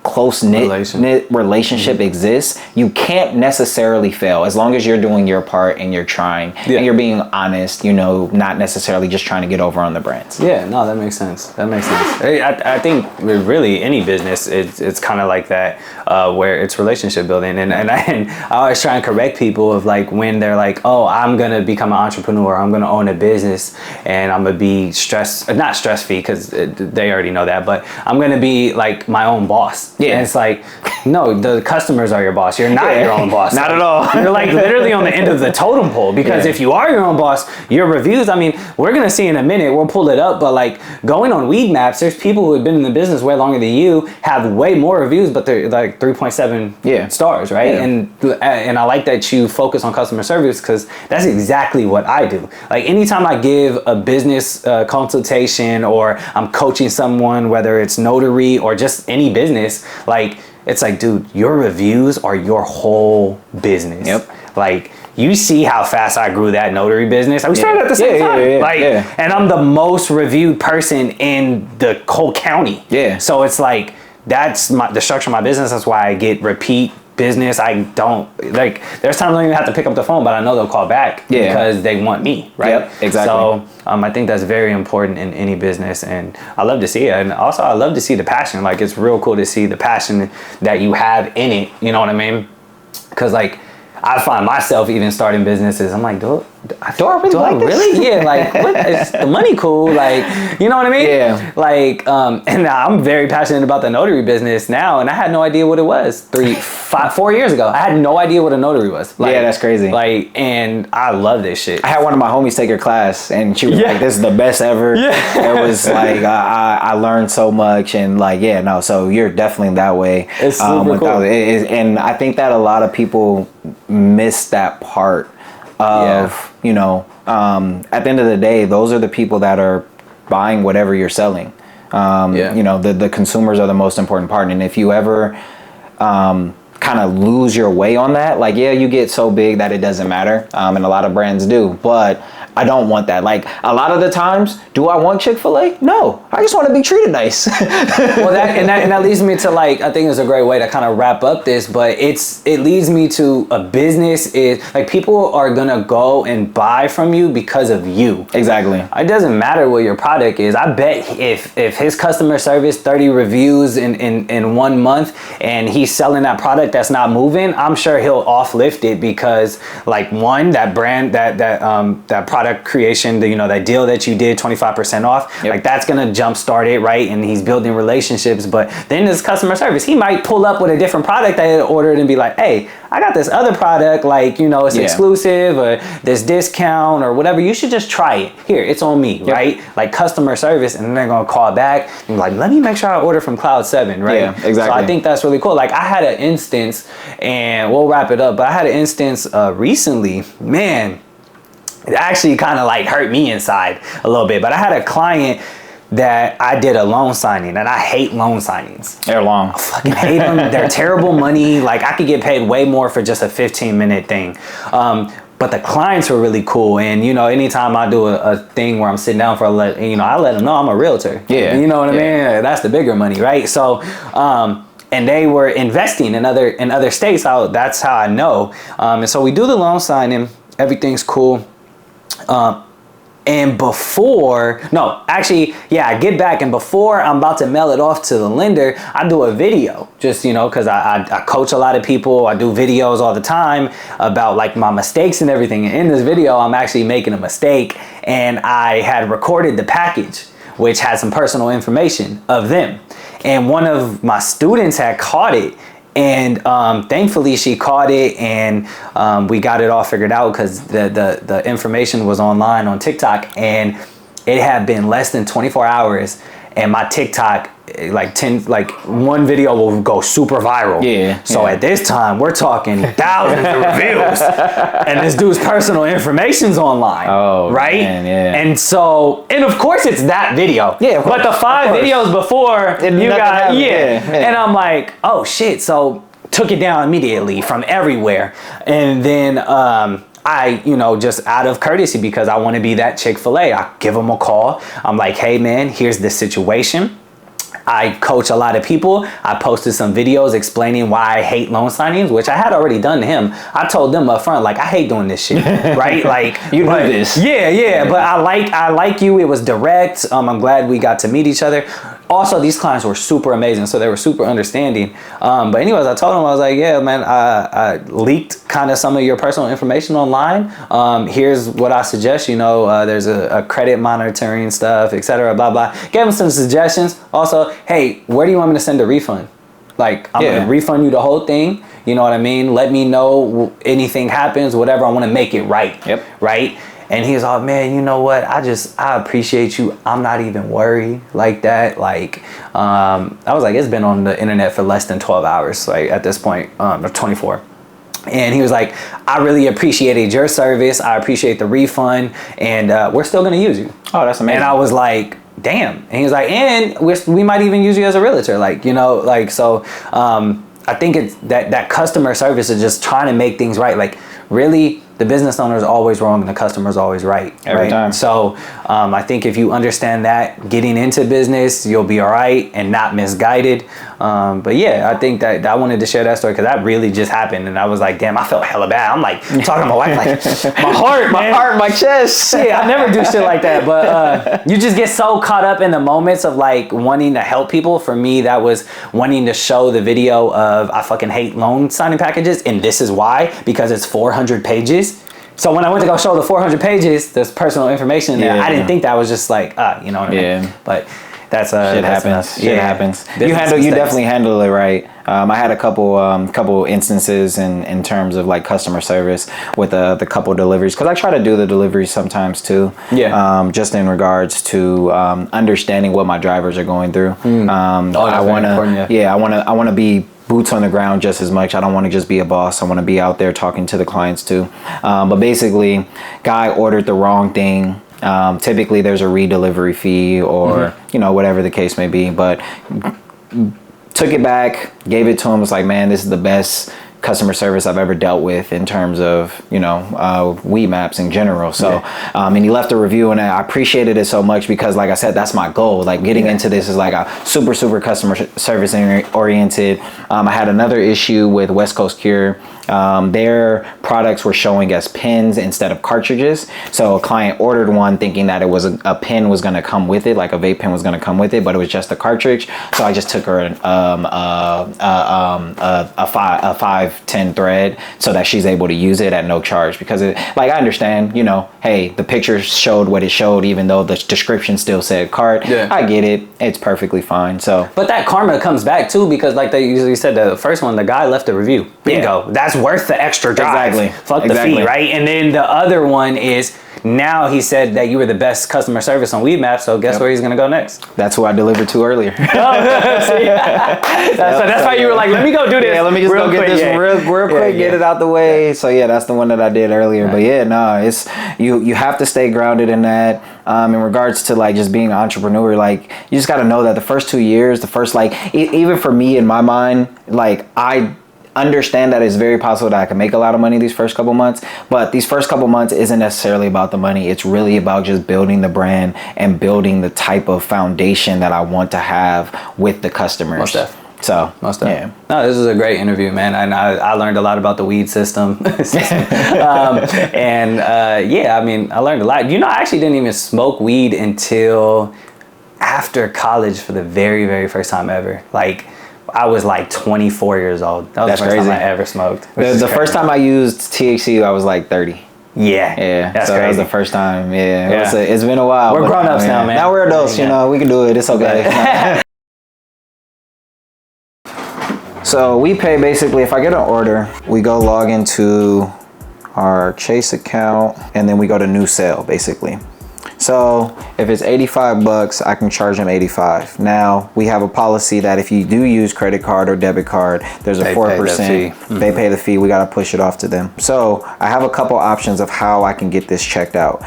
close-knit relationship exists, you can't necessarily fail as long as you're doing your part and you're trying and you're being honest, not necessarily just trying to get over on the brands. Yeah, no, that makes sense. I think really any business, it's kind of like that, where it's relationship building. And I always try and correct people of like when they're like, oh, I'm going to become an entrepreneur, I'm going to own a business and I'm going to be not stress-free because they already know that, but I'm going to be like my own boss. Yeah. And it's like, no, the customers are your boss. You're not your own boss. Not at all. You're like literally on the end of the totem pole, because if you are your own boss, your reviews, I mean, we're going to see in a minute, we'll pull it up, but like going on Weed Maps, there's people who have been in the business way longer than you, have way more reviews, but they're like 3.7 stars, right? Yeah. And I like that you focus on customer service, because that's exactly what I do. Like anytime I give a business consultation or I'm coaching someone, whether it's notary or just any business, like it's like, dude, your reviews are your whole business. Yep. Like you see how fast I grew that notary business. We started at the same time. And I'm the most reviewed person in the whole county. Yeah. So it's like, that's the structure of my business. That's why I get repeat business. I don't like, there's times I don't even have to pick up the phone, but I know they'll call back because they want me, right? Yep, exactly. So I think that's very important in any business, and I love to see it. And also I love to see the passion. Like it's real cool to see the passion that you have in it, you know what I mean? Because like I find myself even starting businesses, I'm like, do I really this? Yeah, like what is the money cool? Like, you know what I mean? Yeah. Like, and I'm very passionate about the notary business now, and I had no idea what it was 4 years ago. I had no idea what a notary was. Like, yeah, that's crazy. Like, and I love this shit. I had one of my homies take your class, and she was like, "This is the best ever." Yeah. It was like I learned so much, and like, so you're definitely that way. It's super cool. And I think that a lot of people miss that part of at the end of the day, those are the people that are buying whatever you're selling. The consumers are the most important part, and if you ever kind of lose your way on that, like you get so big that it doesn't matter, and a lot of brands do, but I don't want that. Like a lot of the times, do I want Chick-fil-A? No, I just want to be treated nice. Well, that leads me to like, I think it's a great way to kind of wrap up this, but it leads me to a business is like people are gonna go and buy from you because of you. Exactly. It doesn't matter what your product is. I bet if his customer service 30 reviews in 1 month and he's selling that product that's not moving, I'm sure he'll offlift it because like one, that brand, that product creation, that deal that you did 25% off, like that's gonna jumpstart it, right? And he's building relationships. But then his customer service, he might pull up with a different product that he ordered and be like, hey, I got this other product, like it's exclusive or this discount or whatever, you should just try it here, it's on me. Right? Like customer service. And then they're gonna call back and like, let me make sure I order from Cloud 7, right? Yeah, exactly. So I think that's really cool. Like I had an instance, and we'll wrap it up, but I had an instance recently, man, it actually kind of like hurt me inside a little bit. But I had a client that I did a loan signing, and I hate loan signings. They're long. I fucking hate them. They're terrible money. Like I could get paid way more for just a 15-minute thing. But the clients were really cool. And, anytime I do a thing where I'm sitting down for I let them know I'm a realtor. Yeah. You know what I mean? That's the bigger money, right? So, and they were investing in other states. That's how I know. And so we do the loan signing. Everything's cool. And before, no, actually, yeah, I get back and before I'm about to mail it off to the lender, I do a video just, you know, cause I coach a lot of people. I do videos all the time about like my mistakes and everything. And in this video, I'm actually making a mistake, and I had recorded the package, which had some personal information of them. And one of my students had caught it. And thankfully she caught it, and we got it all figured out because the information was online on TikTok, and it had been less than 24 hours, and my TikTok, one video will go super viral. Yeah. So at this time, we're talking thousands of reviews, and this dude's personal information's online. Oh, right? Man, yeah. And so, and of course it's that video. Yeah, of course, but the 5 videos before, you got, yeah. And I'm like, oh shit. So took it down immediately from everywhere. And then I, you know, just out of courtesy, because I want to be that Chick-fil-A, I give them a call. I'm like, hey man, here's the situation. I coach a lot of people. I posted some videos explaining why I hate loan signings, which I had already done to him. I told them up front, like, I hate doing this shit, right? Like, you do this. Yeah. But I like you. It was direct. I'm glad we got to meet each other. Also, these clients were super amazing, so they were super understanding. But anyways, I told them, I was like, yeah, man, I leaked kind of some of your personal information online. Here's what I suggest. You know, there's a credit monitoring stuff, etc. Blah blah. Gave them some suggestions. Also, hey, where do you want me to send a refund? Like, I'm gonna refund you the whole thing. You know what I mean? Let me know anything happens, whatever. I want to make it right. Yep. Right. And he was like, man, you know what? I appreciate you. I'm not even worried like that. Like, I was like, it's been on the internet for less than 12 hours, like at this point, or 24. And he was like, I really appreciated your service. I appreciate the refund, and we're still gonna use you. Oh, that's amazing. And I was like, damn. And he was like, and we might even use you as a realtor. Like, you know, like, so I think it's that customer service is just trying to make things right. Like, really, the business owner is always wrong and the customer is always right. Every time. So I think if you understand that getting into business, you'll be all right and not misguided. But yeah, I think that I wanted to share that story because that really just happened. And I was like, damn, I felt hella bad. I'm like talking to my wife, like my heart, my chest. Shit, I never do shit like that. But you just get so caught up in the moments of like wanting to help people. For me, that was wanting to show the video of I fucking hate loan signing packages. And this is why, because it's 400 pages. So when I went to go show the 400 pages, there's personal information in there. I didn't think that was just like, you know what I mean? But that's shit happens. Shit happens. You definitely handle it right. I had a couple instances in terms of like customer service with the couple deliveries, because I try to do the deliveries sometimes too. Yeah. Just in regards to understanding what my drivers are going through. I want to be boots on the ground just as much. I don't want to just be a boss. I want to be out there talking to the clients too. But basically, guy ordered the wrong thing. Typically there's a redelivery fee or you know, whatever the case may be, but took it back, gave it to him. Was like, man, this is the best customer service I've ever dealt with in terms of, you know, weed maps in general. So and he left a review, and I appreciated it so much because, like I said, that's my goal. Like, getting into this is like a super customer service oriented. I had another issue with West Coast Cure. Their products were showing as pens instead of cartridges. So a client ordered one thinking that it was a pen was going to come with it, like a vape pen was going to come with it, but it was just a cartridge. So I just took her a 510 thread so that she's able to use it at no charge, because like, I understand, you know, hey, the picture showed what it showed, even though the description still said cart. I get it. It's perfectly fine. So, but that karma comes back too, because like they usually said, the first one, the guy left a review. Bingo. That's worth the extra drive. Fuck the fee, right? And then the other one is, now he said that you were the best customer service on Weed Map, so guess where he's gonna go next? That's who I delivered to earlier. That's why you were like, let me go do this. Yeah, let me just go get this real quick, get it out the way. So yeah, that's the one that I did earlier. Right. But yeah, no, it's you have to stay grounded in that. In regards to like just being an entrepreneur, like, you just got to know that the first 2 years, even for me in my mind, like, I understand that it's very possible that I can make a lot of money these first couple months, but these first couple months isn't necessarily about the money. It's really about just building the brand and building the type of foundation that I want to have with the customers. So most definitely. No, this is a great interview, man. And I learned a lot about the weed system. I mean, I learned a lot. You know, I actually didn't even smoke weed until after college for the very, very first time ever. Like, I was like 24 years old. That was the first time I ever smoked. The first time I used THC, I was like 30. Yeah. That's so crazy. that was the first time. Yeah. It's been a while. We're grown-ups now, man. Now we're adults, you know, we can do it. It's okay. So we pay basically, if I get an order, we go log into our Chase account and then we go to new sale basically. So if it's $85, I can charge them $85. Now we have a policy that if you do use credit card or debit card, there's a 4%. They pay the fee. We got to push it off to them. So I have a couple options of how I can get this checked out.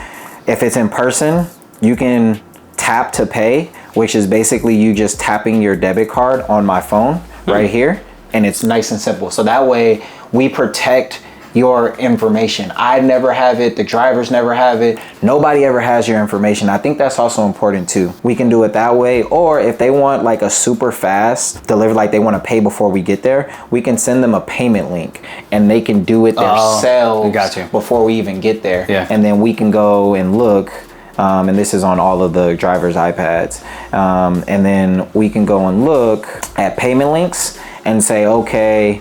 If it's in person, you can tap to pay, which is basically you just tapping your debit card on my phone right here. And it's nice and simple. So that way we protect your information. I never have it. The drivers never have it. Nobody ever has your information. I think that's also important too. We can do it that way. Or if they want like a super fast delivery, like they want to pay before we get there, we can send them a payment link and they can do it themselves before we even get there. Yeah. And then we can go and look. And this is on all of the drivers' iPads. And then we can go and look at payment links and say, okay,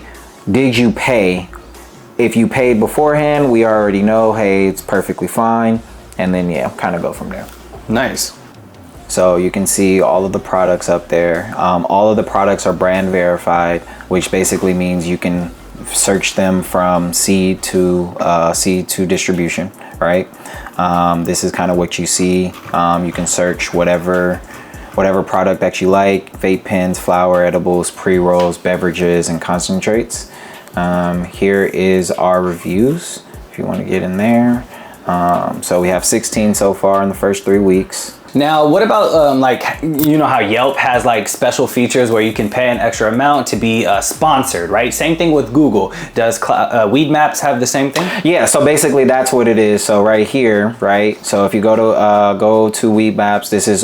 did you pay? If you paid beforehand, we already know, hey, it's perfectly fine. And then, kind of go from there. Nice. So you can see all of the products up there. All of the products are brand verified, which basically means you can search them from seed to distribution, right? This is kind of what you see. You can search whatever product that you like: vape pens, flower, edibles, pre-rolls, beverages, and concentrates. Here is our reviews if you want to get in there. So we have 16 so far in the first 3 weeks. Now, what about like, you know how Yelp has like special features where you can pay an extra amount to be sponsored, right? Same thing with Google. Does Weed Maps have the same thing? Yeah, so basically that's what it is. So right here, right? So if you go to Weed Maps, this is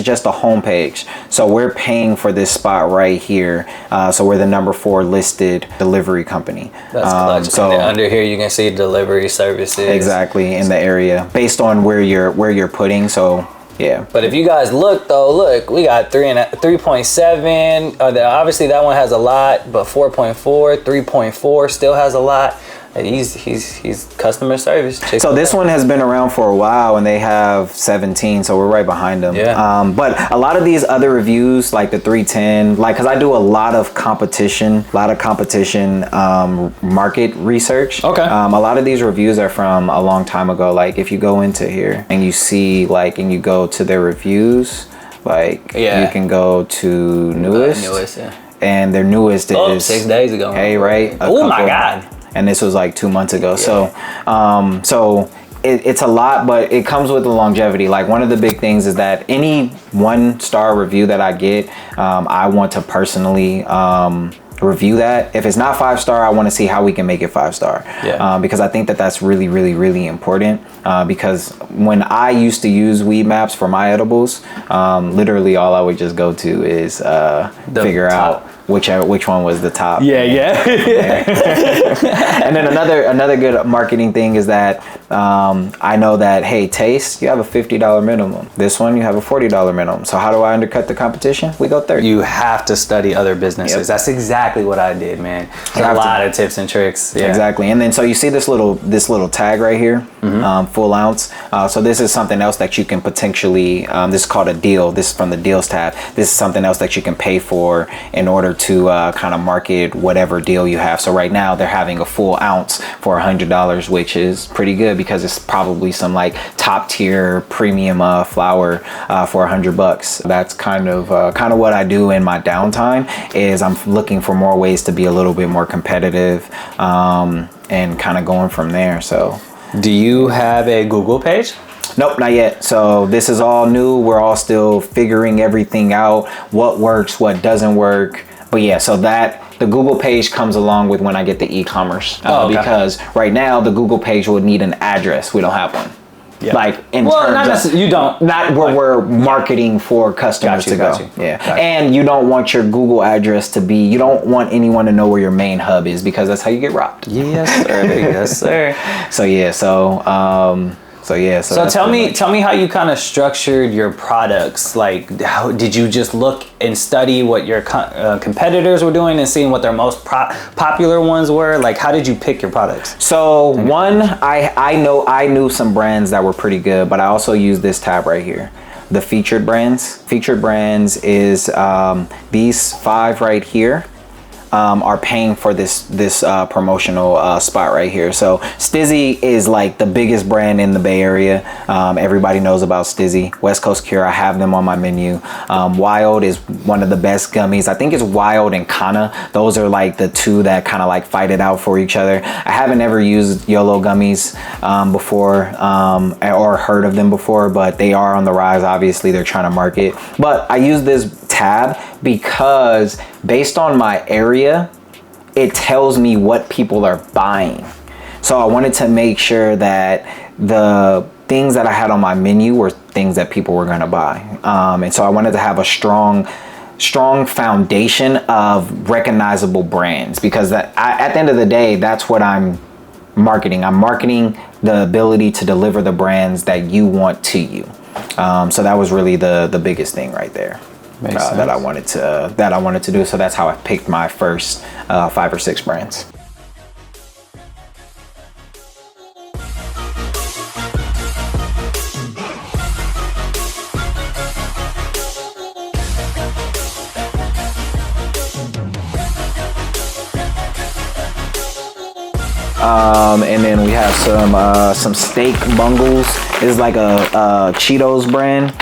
just a homepage. So we're paying for this spot right here. So we're the number 4 listed delivery company. That's clutch. So and under here you can see delivery services. Exactly, in the area based on where you're putting. So yeah. But if you guys look, we got 3.7. Obviously that one has a lot, but 4.4, 3.4 still has a lot. He's customer service. So this one has been around for a while and they have 17, so we're right behind them. Yeah. But a lot of these other reviews, like the 310, like, cause I do a lot of competition market research. Okay. A lot of these reviews are from a long time ago. Like if you go into here and you see and you go to their reviews, you can go to newest. And their newest is 6 days ago. Hey, right? Oh my God. And this was like 2 months ago. Yeah. So it's a lot, but it comes with the longevity. Like one of the big things is that any 1-star review that I get, I want to personally review that. If it's not 5-star, I want to see how we can make it 5-star. Yeah. Because I think that that's really, really, really important. Because when I used to use Weed Maps for my edibles, literally all I would just go to is figure out which one was the top. Yeah. And then another good marketing thing is that I know that, hey, Taste, you have a $50 minimum. This one, you have a $40 minimum. So how do I undercut the competition? We go 30. You have to study other businesses. Yep. That's exactly what I did, man. A lot of tips and tricks. Yeah. Exactly. And then so you see this little tag right here, full ounce. So this is something else that you can potentially, this is called a deal. This is from the deals tab. This is something else that you can pay for in order to kind of market whatever deal you have. So right now they're having a full ounce for $100, which is pretty good because it's probably some like top tier premium flower for $100. That's kind of what I do in my downtime. Is I'm looking for more ways to be a little bit more competitive and kind of going from there. So do you have a Google page? Nope, not yet. So this is all new. We're all still figuring everything out, what works, what doesn't work. But yeah, so that the Google page comes along with when I get the e-commerce. Because right now the Google page would need an address. We don't have one. Like in well, terms not of necessarily, you don't. not where we're marketing for customers to go. Yeah, and you don't want your Google address to be. You don't want anyone to know where your main hub is because that's how you get robbed. Yes, sir. Yes, sir. So tell me how you kind of structured your products. Like, how did you just look and study what your competitors were doing and seeing what their most popular ones were? Like, how did you pick your products? So one, I knew some brands that were pretty good, but I also use this tab right here, the featured brands. Featured brands is these 5 right here. Are paying for this promotional spot right here. So Stizzy is like the biggest brand in the Bay Area. Everybody knows about Stizzy. West Coast Cure, I have them on my menu. Wild is one of the best gummies. I think it's Wild and Kana. Those are like the 2 that kind of like fight it out for each other. I haven't ever used YOLO gummies before or heard of them before, but they are on the rise. Obviously, they're trying to market. But I use this tab because based on my area, it tells me what people are buying. So I wanted to make sure that the things that I had on my menu were things that people were going to buy. And so I wanted to have a strong foundation of recognizable brands, because at the end of the day, that's what I'm marketing. I'm marketing the ability to deliver the brands that you want to you. So that was really the biggest thing right there. That I wanted to do. So that's how I picked my first 5 or 6 brands. And then we have some steak bungles. It's like a Cheetos brand.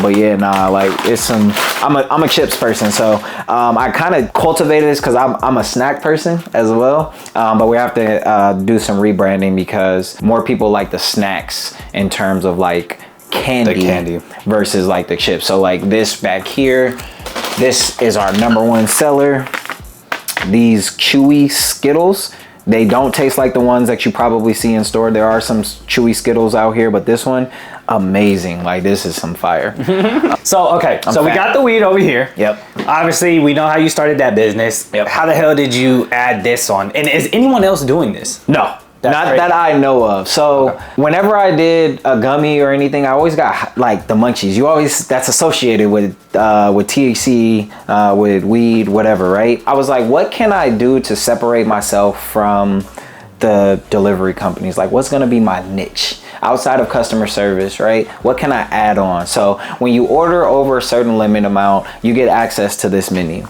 But yeah, like it's I'm a chips person, so I kind of cultivated this because I'm a snack person as well. But we have to do some rebranding because more people like the snacks in terms of like candy versus like the chips. So like this back here, this is our #1 seller. These chewy Skittles. They don't taste like the ones that you probably see in store. There are some chewy Skittles out here, but this one, amazing. Like, this is some fire. So we got the weed over here. Yep. Obviously, we know how you started that business. Yep. How the hell did you add this on? And is anyone else doing this? No. Not that I know of. So whenever I did a gummy or anything, I always got like the munchies. That's associated with THC, with weed, whatever, right? I was like, what can I do to separate myself from the delivery companies? Like, what's gonna be my niche outside of customer service, right? What can I add on? So when you order over a certain limit amount, you get access to this menu.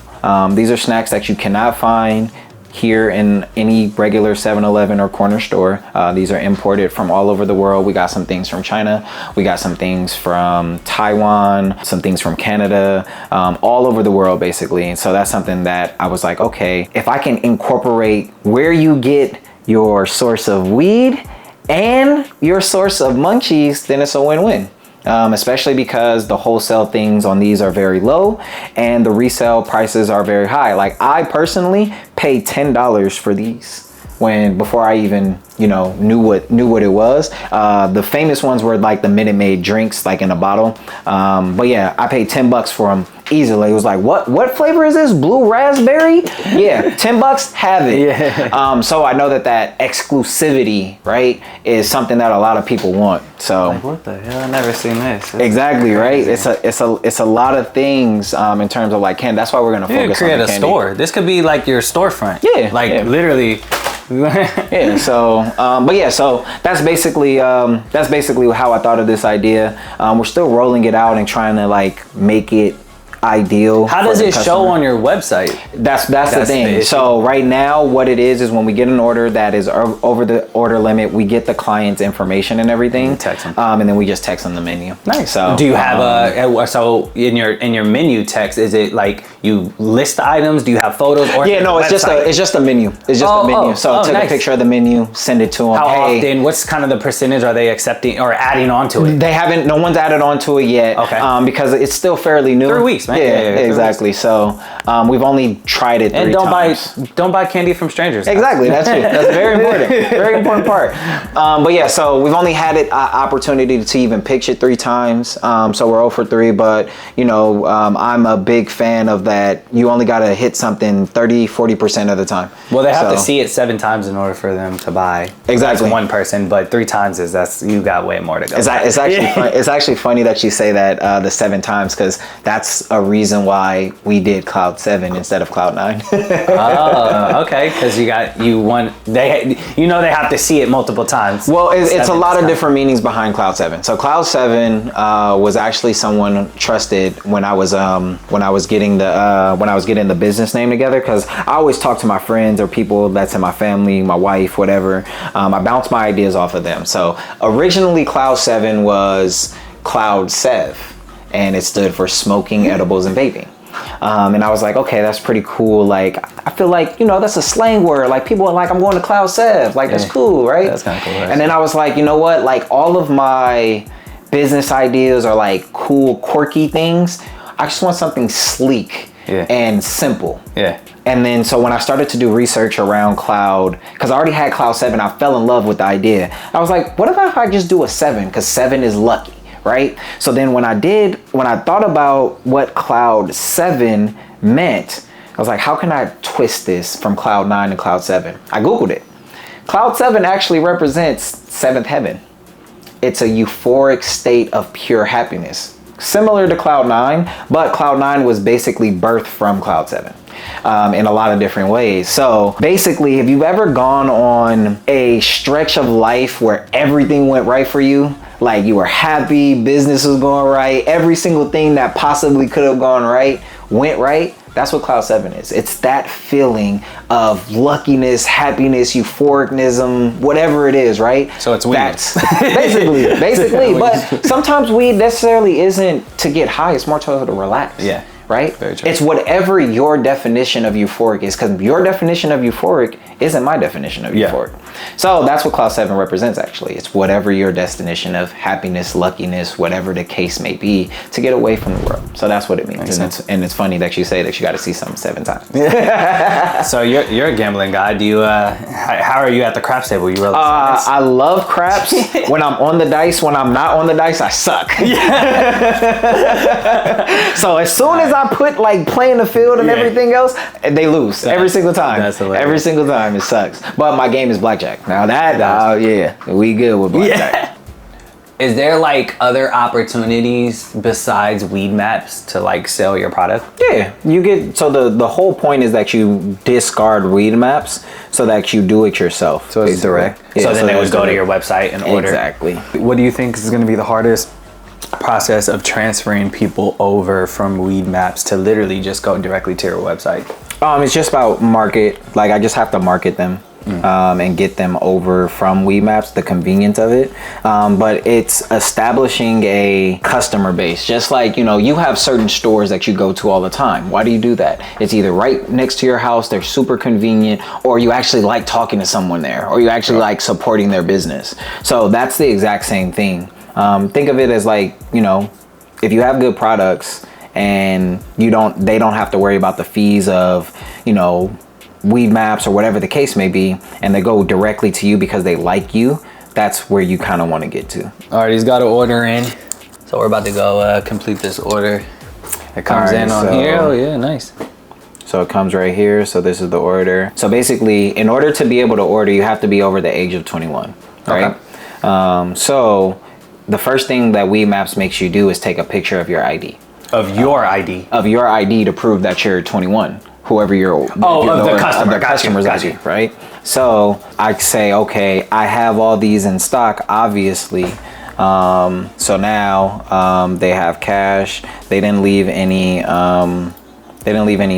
These are snacks that you cannot find here in any regular 7-Eleven or corner store. These are imported from all over the world. We got some things from China. We got some things from Taiwan, some things from Canada, all over the world basically. And so that's something that I was like, okay, if I can incorporate where you get your source of weed and your source of munchies, then it's a win-win. Especially because the wholesale things on these are very low and the resale prices are very high. Like, I personally paid $10 for these before I even knew what it was. The famous ones were like the Minute Maid drinks, like in a bottle. But yeah, I paid $10 for them easily. It was like, what flavor is this? Blue raspberry? Yeah, $10, have it. Yeah. So I know that exclusivity, right, is something that a lot of people want. So like, what the hell? I've never seen this. Exactly, right? It's a lot of things in terms of like candy. That's why we're gonna focus on the candy. Create a store. This could be like your storefront. Yeah. Like literally. Yeah, so but yeah, so that's basically how I thought of this idea. We're still rolling it out and trying to like make it ideal. How does it show on your website? That's the thing. So right now what it is when we get an order that is over the order limit, we get the client's information and everything, text them. And then we just text them the menu. Nice. So do you have so in your menu text, is it like you list the items? Do you have photos? Or yeah, no, it's just a menu. It's just a menu. So take a picture of the menu, send it to them. How often? What's kind of the percentage are they accepting or adding onto it? No one's added onto it yet. Okay. Because it's still fairly new. 3 weeks, man. Yeah, exactly. So we've only tried it 3 and times. Don't buy candy from strangers. Exactly, that's it. That's very important. Very important part. But yeah, so we've only had it opportunity to even pitch it 3 times. So we're 0 for 3. But you know, I'm a big fan of that. You only got to hit something 30-40% of the time. Well, they have to see it 7 times in order for them to buy. Exactly. That's 1 person, but 3 times you got way more to go. It's actually it's actually funny that you say that the 7 times, because that's a reason why we did Cloud 7 instead of Cloud 9. Oh, okay. Because they have to see it multiple times. Well, it's a lot of different meanings behind Cloud 7. So Cloud 7 was actually someone trusted when I was getting the business name together, because I always talk to my friends or people that's in my family, my wife, whatever. I bounce my ideas off of them. So originally Cloud 7 was Cloud Sev, and it stood for smoking, edibles, and vaping. And I was like, okay, that's pretty cool. Like, I feel like, you know, that's a slang word. Like, people are like, I'm going to Cloud Sev. Like, that's cool, right? That's kind of cool. And then I was like, you know what? Like, all of my business ideas are like cool, quirky things. I just want something sleek and simple. Yeah. And then, so when I started to do research around Cloud, because I already had Cloud 7, I fell in love with the idea. I was like, what about if I just do a 7? Because 7 is lucky, right? So then when I thought about what Cloud 7 meant, I was like, how can I twist this from Cloud 9 to Cloud 7? I Googled it. Cloud 7 actually represents 7th heaven. It's a euphoric state of pure happiness. Similar to Cloud 9, but Cloud 9 was basically birthed from Cloud 7 in a lot of different ways. So basically, if you've ever gone on a stretch of life where everything went right for you, like you were happy, business was going right, every single thing that possibly could have gone right went right, that's what Cloud 7 is. It's that feeling of luckiness, happiness, euphoricness, whatever it is, right? So it's weed. That's basically. But sometimes weed necessarily isn't to get high. It's more to relax. Yeah. Right? Very true. It's whatever your definition of euphoric is, because your definition of euphoric isn't my definition of euphoric. So that's what Cloud 7 represents, actually. It's whatever your destination of happiness, luckiness, whatever the case may be, to get away from the world. So that's what it means. And it's funny that you say that you got to see something 7 times. So you're a gambling guy. Do you? How are you at the craps table? You roll? I love craps. When I'm on the dice, when I'm not on the dice, I suck. So as soon as I put like playing the field and everything else, they lose every single time. That's hilarious. Every single time, it sucks. But my game is blackjack. Now that, we good with blackjack. Yeah. Is there like other opportunities besides weed maps to like sell your product? Yeah, you get, so the whole point is that you discard weed maps so that you do it yourself. So it's direct. Yeah, so then they would go to your website and order. Exactly. What do you think is going to be the hardest process of transferring people over from weed maps to literally just go directly to your website? It's just about market. Like, I just have to market them. And get them over from weed maps, the convenience of it. But it's establishing a customer base. Just like, you know, you have certain stores that you go to all the time. Why do you do that? It's either right next to your house, they're super convenient, or you actually like talking to someone there, or you actually like supporting their business. So that's the exact same thing. Think of it as like, you know, if you have good products and they don't have to worry about the fees of, you know, weed maps or whatever the case may be, and they go directly to you because they like you, that's where you kind of want to get to. All right, he's got an order in, so we're about to go complete this order. It comes in on here. Oh yeah, nice. So it comes right here. So this is the order. So basically, in order to be able to order, you have to be over the age of 21, right? Okay. So the first thing that weed maps makes you do is take a picture of your ID. Of your ID? Of your ID to prove that you're 21. Whoever you're, the customer, customer's ID, right? So I say, okay, I have all these in stock, obviously. So now they have cash. They didn't leave any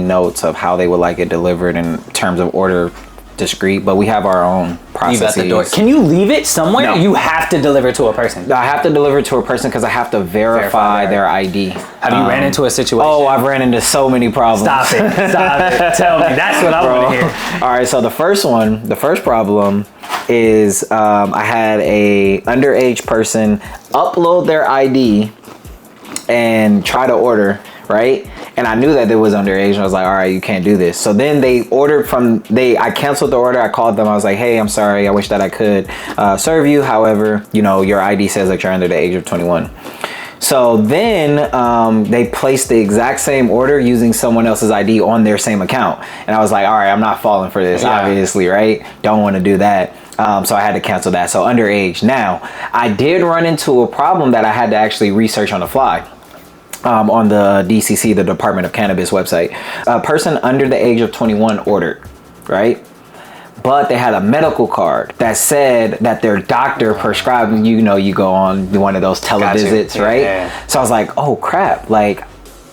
notes of how they would like it delivered in terms of order discreet, but we have our own processes. Leave at the door. Can you leave it somewhere? No. You have to deliver to a person. I have to deliver to a person because I have to verify their ID. Have you ran into a situation? Oh, I've ran into so many problems. Stop it. Tell me. That's what I want to hear. All right, so the first problem is I had a underage person upload their ID and try to order, right? And I knew that it was underage, and I was like, all right, you can't do this. So then they ordered I canceled the order. I called them. I was like, hey, I'm sorry. I wish that I could serve you. However, your ID says that you're under the age of 21. So then they placed the exact same order using someone else's ID on their same account. And I was like, all right, I'm not falling for this, obviously, right? Don't want to do that. So I had to cancel that. So underage. Now, I did run into a problem that I had to actually research on the fly. On the DCC, the Department of Cannabis website. A person under the age of 21 ordered, right? But they had a medical card that said that their doctor prescribed, you go on one of those televisits, right? Yeah. So I was like, oh crap, like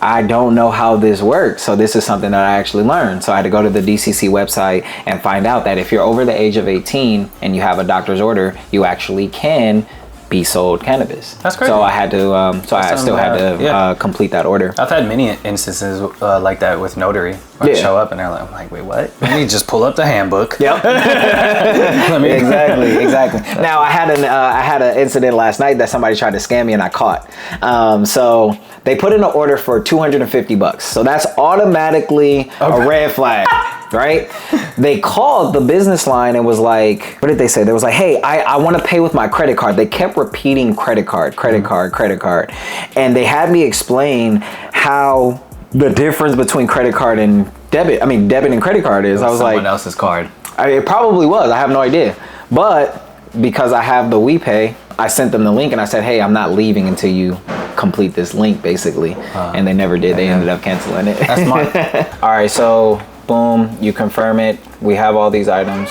I don't know how this works. So this is something that I actually learned. So I had to go to the DCC website and find out that if you're over the age of 18 and you have a doctor's order, you actually can be sold cannabis. That's crazy. So I had to, I still had to complete that order. I've had many instances like that with notary. I show up and they're like, I'm like, wait, what? Let me just pull up the handbook. Yep. Exactly. Now I had an incident last night that somebody tried to scam me and I caught. So they put in an order for $250. So that's automatically a red flag. Right? They called the business line and was like, what did they say? They was like, hey, I want to pay with my credit card. They kept repeating credit card. And they had me explain how the difference between credit card and debit and credit card is. I was like, someone else's card. It probably was. I have no idea. But because I have the WePay, I sent them the link and I said, hey, I'm not leaving until you complete this link, basically. And they never did. They ended up canceling it. That's smart. All right, so boom, you confirm it. We have all these items.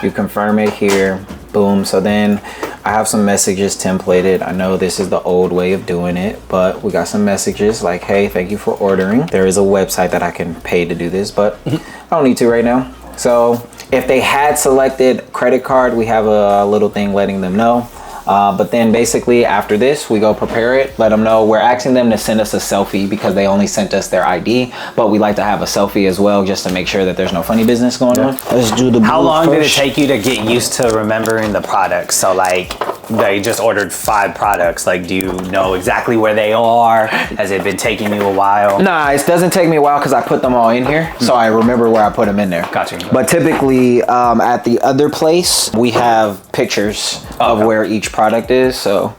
You confirm it here. Boom. So then I have some messages templated. I know this is the old way of doing it, but we got some messages like, hey, thank you for ordering. There is a website that I can pay to do this, but I don't need to right now. So if they had selected credit card, we have a little thing letting them know. But then basically after this, we go prepare it, let them know. We're asking them to send us a selfie because they only sent us their ID, but we like to have a selfie as well just to make sure that there's no funny business going on. Let's do the How long did it take you to get used to remembering the products? So like they just ordered 5 products. Like, do you know exactly where they are? Has it been taking you a while? Nah, it doesn't take me a while because I put them all in here. So I remember where I put them in there. Gotcha. But typically at the other place, we have pictures of where each product is. So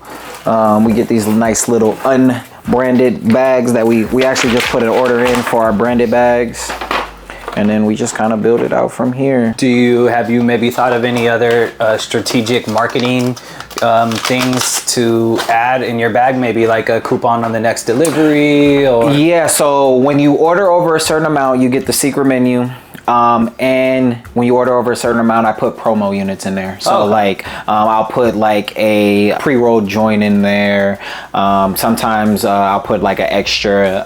we get these nice little unbranded bags that we actually just put an order in for our branded bags. And then we just kind of build it out from here. Have you maybe thought of any other strategic marketing things to add in your bag? Maybe like a coupon on the next delivery or? Yeah, so when you order over a certain amount, you get the secret menu. And when you order over a certain amount, I put promo units in there. So I'll put like a pre-rolled joint in there. Sometimes I'll put like an extra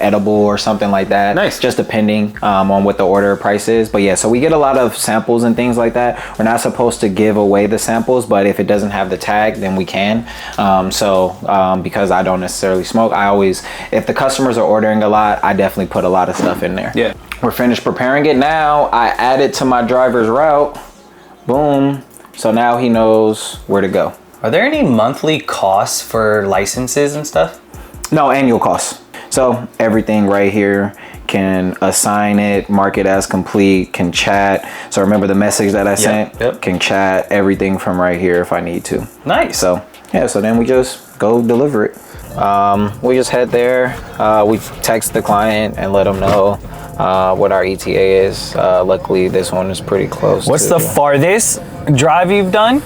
edible or something like that. Nice. Just depending on what the order price is. But yeah, so we get a lot of samples and things like that. We're not supposed to give away the samples, but if it doesn't have the tag, then we can. Because I don't necessarily smoke, if the customers are ordering a lot, I definitely put a lot of stuff in there. Yeah. We're finished preparing it now. I add it to my driver's route. Boom. So now he knows where to go. Are there any monthly costs for licenses and stuff? No, annual costs. So everything right here, can assign it, mark it as complete, can chat. So remember the message that I sent? Yep. Can chat everything from right here if I need to. Nice. So yeah, so then we just go deliver it. We just head there. We text the client and let them know what our ETA is. Luckily, this one is pretty close. What's the farthest drive you've done?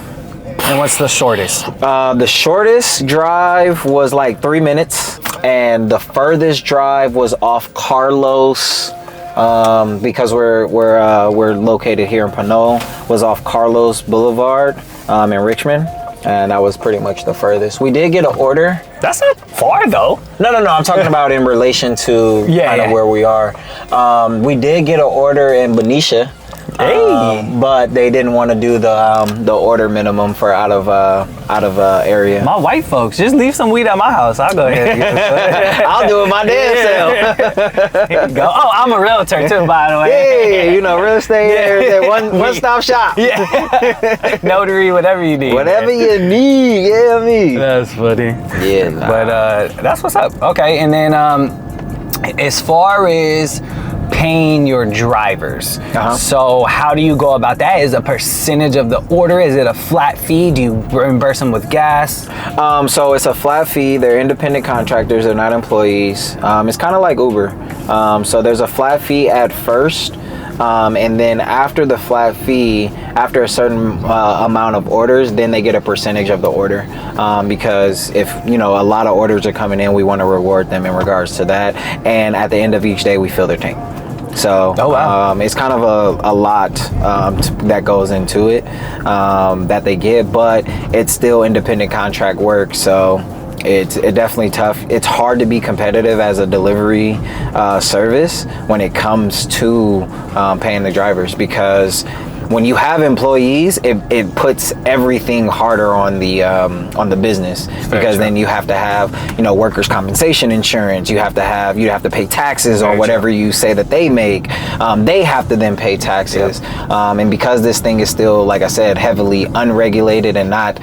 And what's the shortest? The shortest drive was like 3 minutes, and the furthest drive was off Carlos, because we're located here in Pinole, was off Carlos Boulevard in Richmond. And that was pretty much the furthest. We did get an order. That's not far though. No. I'm talking about in relation to where we are. We did get an order in Benicia. Hey. But they didn't want to do the order minimum for out of area. My white folks, just leave some weed at my house. I'll go ahead and get some. I'll do it my damn self. Here you go. Oh, I'm a realtor too, by the way. Yeah, real estate, one stop shop. Yeah. Notary, whatever you need. Whatever you need, yeah, me. That's funny. Yeah, But that's what's up. Okay, and then as far as paying your drivers, so how do you go about that? Is a percentage of the order? Is it a flat fee? Do you reimburse them with gas? So it's a flat fee. They're independent contractors. They're not employees. It's kind of like Uber. So there's a flat fee at first. And then after the flat fee, after a certain amount of orders, then they get a percentage of the order. Because if, you know, a lot of orders are coming in, we want to reward them in regards to that. And at the end of each day, we fill their tank. So it's kind of a lot that goes into it that they get, but it's still independent contract work. So it's definitely tough. It's hard to be competitive as a delivery service when it comes to paying the drivers, because when you have employees, it puts everything harder on the business, because then you have to have, you know, workers' compensation insurance. You have to pay taxes on whatever you say that they make. They have to then pay taxes, and because this thing is still, like I said, heavily unregulated and not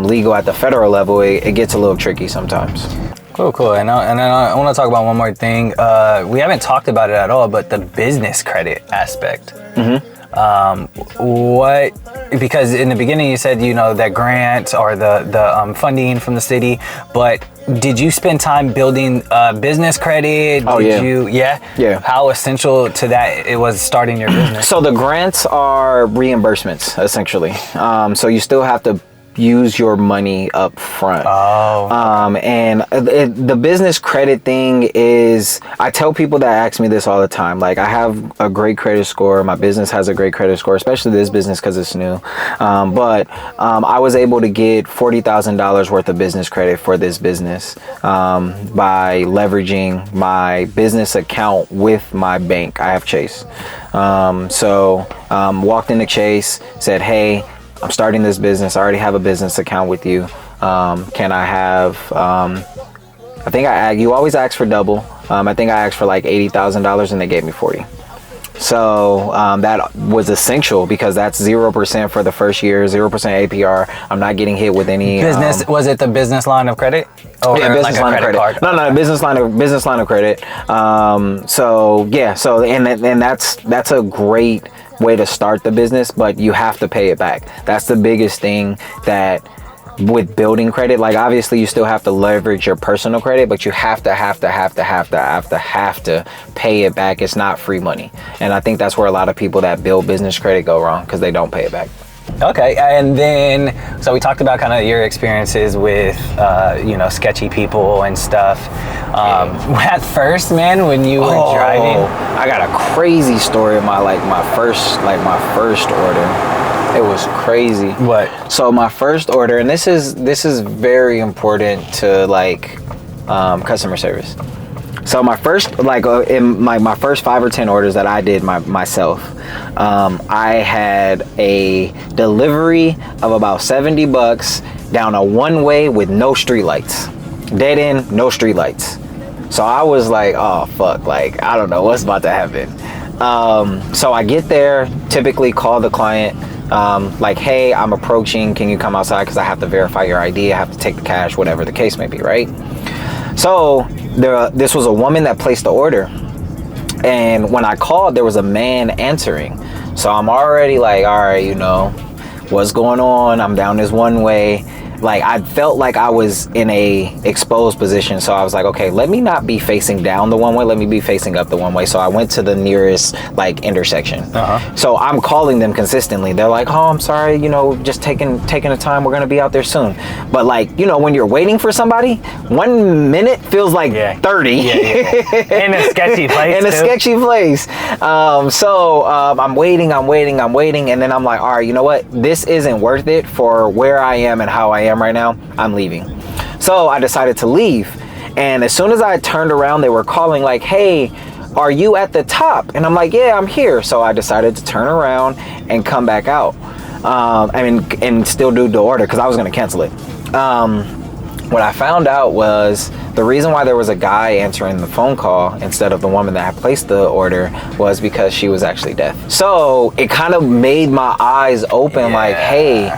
legal at the federal level, it gets a little tricky sometimes. Cool. And then I want to talk about one more thing. We haven't talked about it at all, but the business credit aspect. Because in the beginning you said, you know, that grant or the funding from the city, but did you spend time building business credit? Yeah. How essential to that it was starting your business? So the grants are reimbursements, essentially. So you still have to use your money up front. And the business credit thing is, I tell people that ask me this all the time, like, I have a great credit score, my business has a great credit score, especially this business because it's new, but I was able to get $40,000 worth of business credit for this business by leveraging my business account with my bank. I have Chase. Walked into Chase, said, hey, I'm starting this business. I already have a business account with you. Can I have, I think you always ask for double. I think I asked for like $80,000 and they gave me 40. So that was essential, because that's 0% for the first year, 0% APR. I'm not getting hit with any business. Was it the business line of credit? Yeah, business like line of credit. Card? No, business line of credit. And that's a great way to start the business, but you have to pay it back. That's the biggest thing that with building credit, like, obviously you still have to leverage your personal credit, but you have to pay it back. It's not free money. And I think that's where a lot of people that build business credit go wrong, because they don't pay it back. Okay, and then, so we talked about kind of your experiences with, sketchy people and stuff. At first, man, when you were driving, I got a crazy story of my first order. It was crazy. What? So my first order, and this is very important to customer service. So my first, in my first 5 or 10 orders that I did myself, I had a delivery of about $70 down a one-way with no street lights. Dead end, no street lights. So I was like, oh fuck, like, I don't know what's about to happen. So I get there, typically call the client, hey, I'm approaching, can you come outside because I have to verify your ID, I have to take the cash, whatever the case may be, right? So this was a woman that placed the order, and when I called, there was a man answering. So I'm already like, all right, what's going on? I'm down this one way. Like, I felt like I was in a exposed position, so I was like, okay, let me not be facing down the one way, let me be facing up the one way. So I went to the nearest intersection. So I'm calling them consistently. They're like, oh, I'm sorry, just taking the time, we're gonna be out there soon. But when you're waiting for somebody, 1 minute feels like 30. In a sketchy place. Sketchy place. I'm waiting, and then I'm like, all right, you know what? This isn't worth it for where I am and how I am right now. I'm leaving. So I decided to leave, and as soon as I turned around, they were calling like, hey, are you at the top? And I'm like, yeah, I'm here. So I decided to turn around and come back out, and still do the order, because I was going to cancel it. What I found out was the reason why there was a guy answering the phone call instead of the woman that had placed the order was because she was actually deaf. So it kind of made my eyes open, like, hey,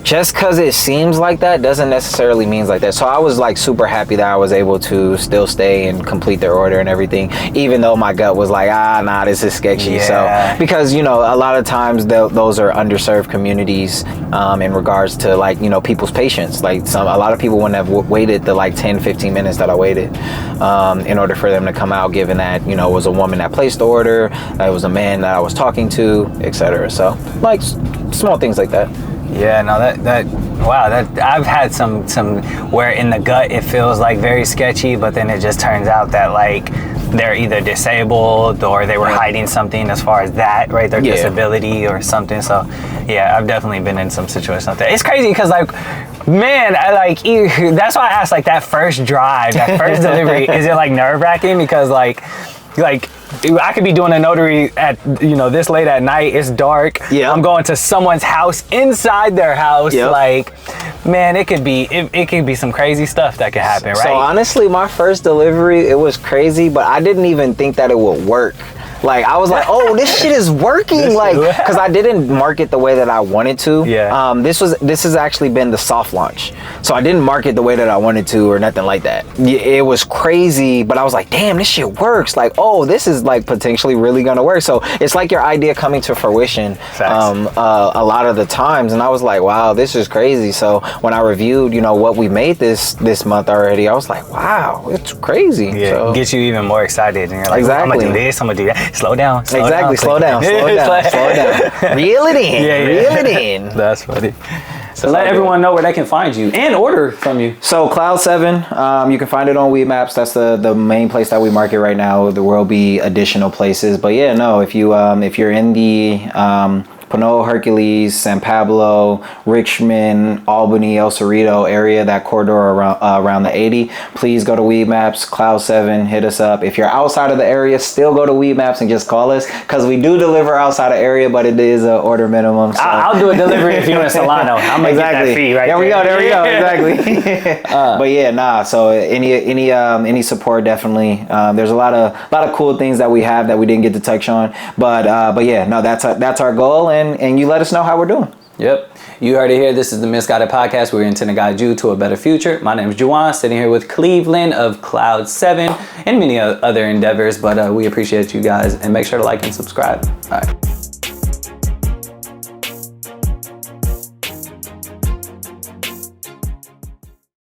just because it seems like that doesn't necessarily mean like that. So I was like super happy that I was able to still stay and complete their order and everything, even though my gut was like, nah, this is sketchy. Yeah. So because, you know, a lot of times those are underserved communities in regards to like, you know, people's patience. Like a lot of people wouldn't have waited the like 10-15 minutes that I waited in order for them to come out, given that, you know, it was a woman that placed the order, it was a man that I was talking to, etc. So like small things like that. Yeah, no, wow, I've had some where in the gut it feels like very sketchy, but then it just turns out that like they're either disabled or they were hiding something as far as that, right? Their disability or something. So yeah, I've definitely been in some situations like that. It's crazy because like, man, that's why I asked like that first drive, that first delivery, is it like nerve-wracking? Because like I could be doing a notary at, you know, this late at night, it's dark. Yeah. I'm going to someone's house, inside their house. Yep. Like, man, it could be some crazy stuff that could happen, right? So honestly, my first delivery, it was crazy, but I didn't even think that it would work. Like, I was like, oh, this shit is working. Like, because I didn't market the way that I wanted to. Yeah. This has actually been the soft launch. So I didn't market the way that I wanted to or nothing like that. It was crazy, but I was like, damn, this shit works. Like, oh, this is like potentially really gonna work. So it's like your idea coming to fruition a lot of the times. And I was like, wow, this is crazy. So when I reviewed, you know, what we made this month already, I was like, wow, it's crazy. Yeah, so, gets you even more excited. And you're like, exactly. I'm gonna do this, I'm gonna do that. Slow down. Slow down. Slow down. Reel it in. Yeah. Reel it in. That's funny. So let everyone know where they can find you and order from you. So Cloud 7, you can find it on Weed Maps. That's the main place that we market right now. There will be additional places, but yeah, no. If you're in the Pinole, Hercules, San Pablo, Richmond, Albany, El Cerrito area, that corridor around the 80, please go to Weed Maps, Cloud 7, hit us up. If you're outside of the area, still go to Weed Maps and just call us, because we do deliver outside of area, but it is an order minimum. So. I'll do a delivery if you're in Solano. I'm gonna get that fee right there. There we go, exactly. But yeah, nah. So any support, definitely. There's a lot of cool things that we have that we didn't get to touch on, but yeah, no, that's our goal, and you let us know how we're doing. Yep. You heard it here. This is the Misguided Podcast. We're intending to guide you to a better future. My name is Juwan, sitting here with Cleveland of Cloud 7 and many other endeavors, but we appreciate you guys, and make sure to like and subscribe. All right.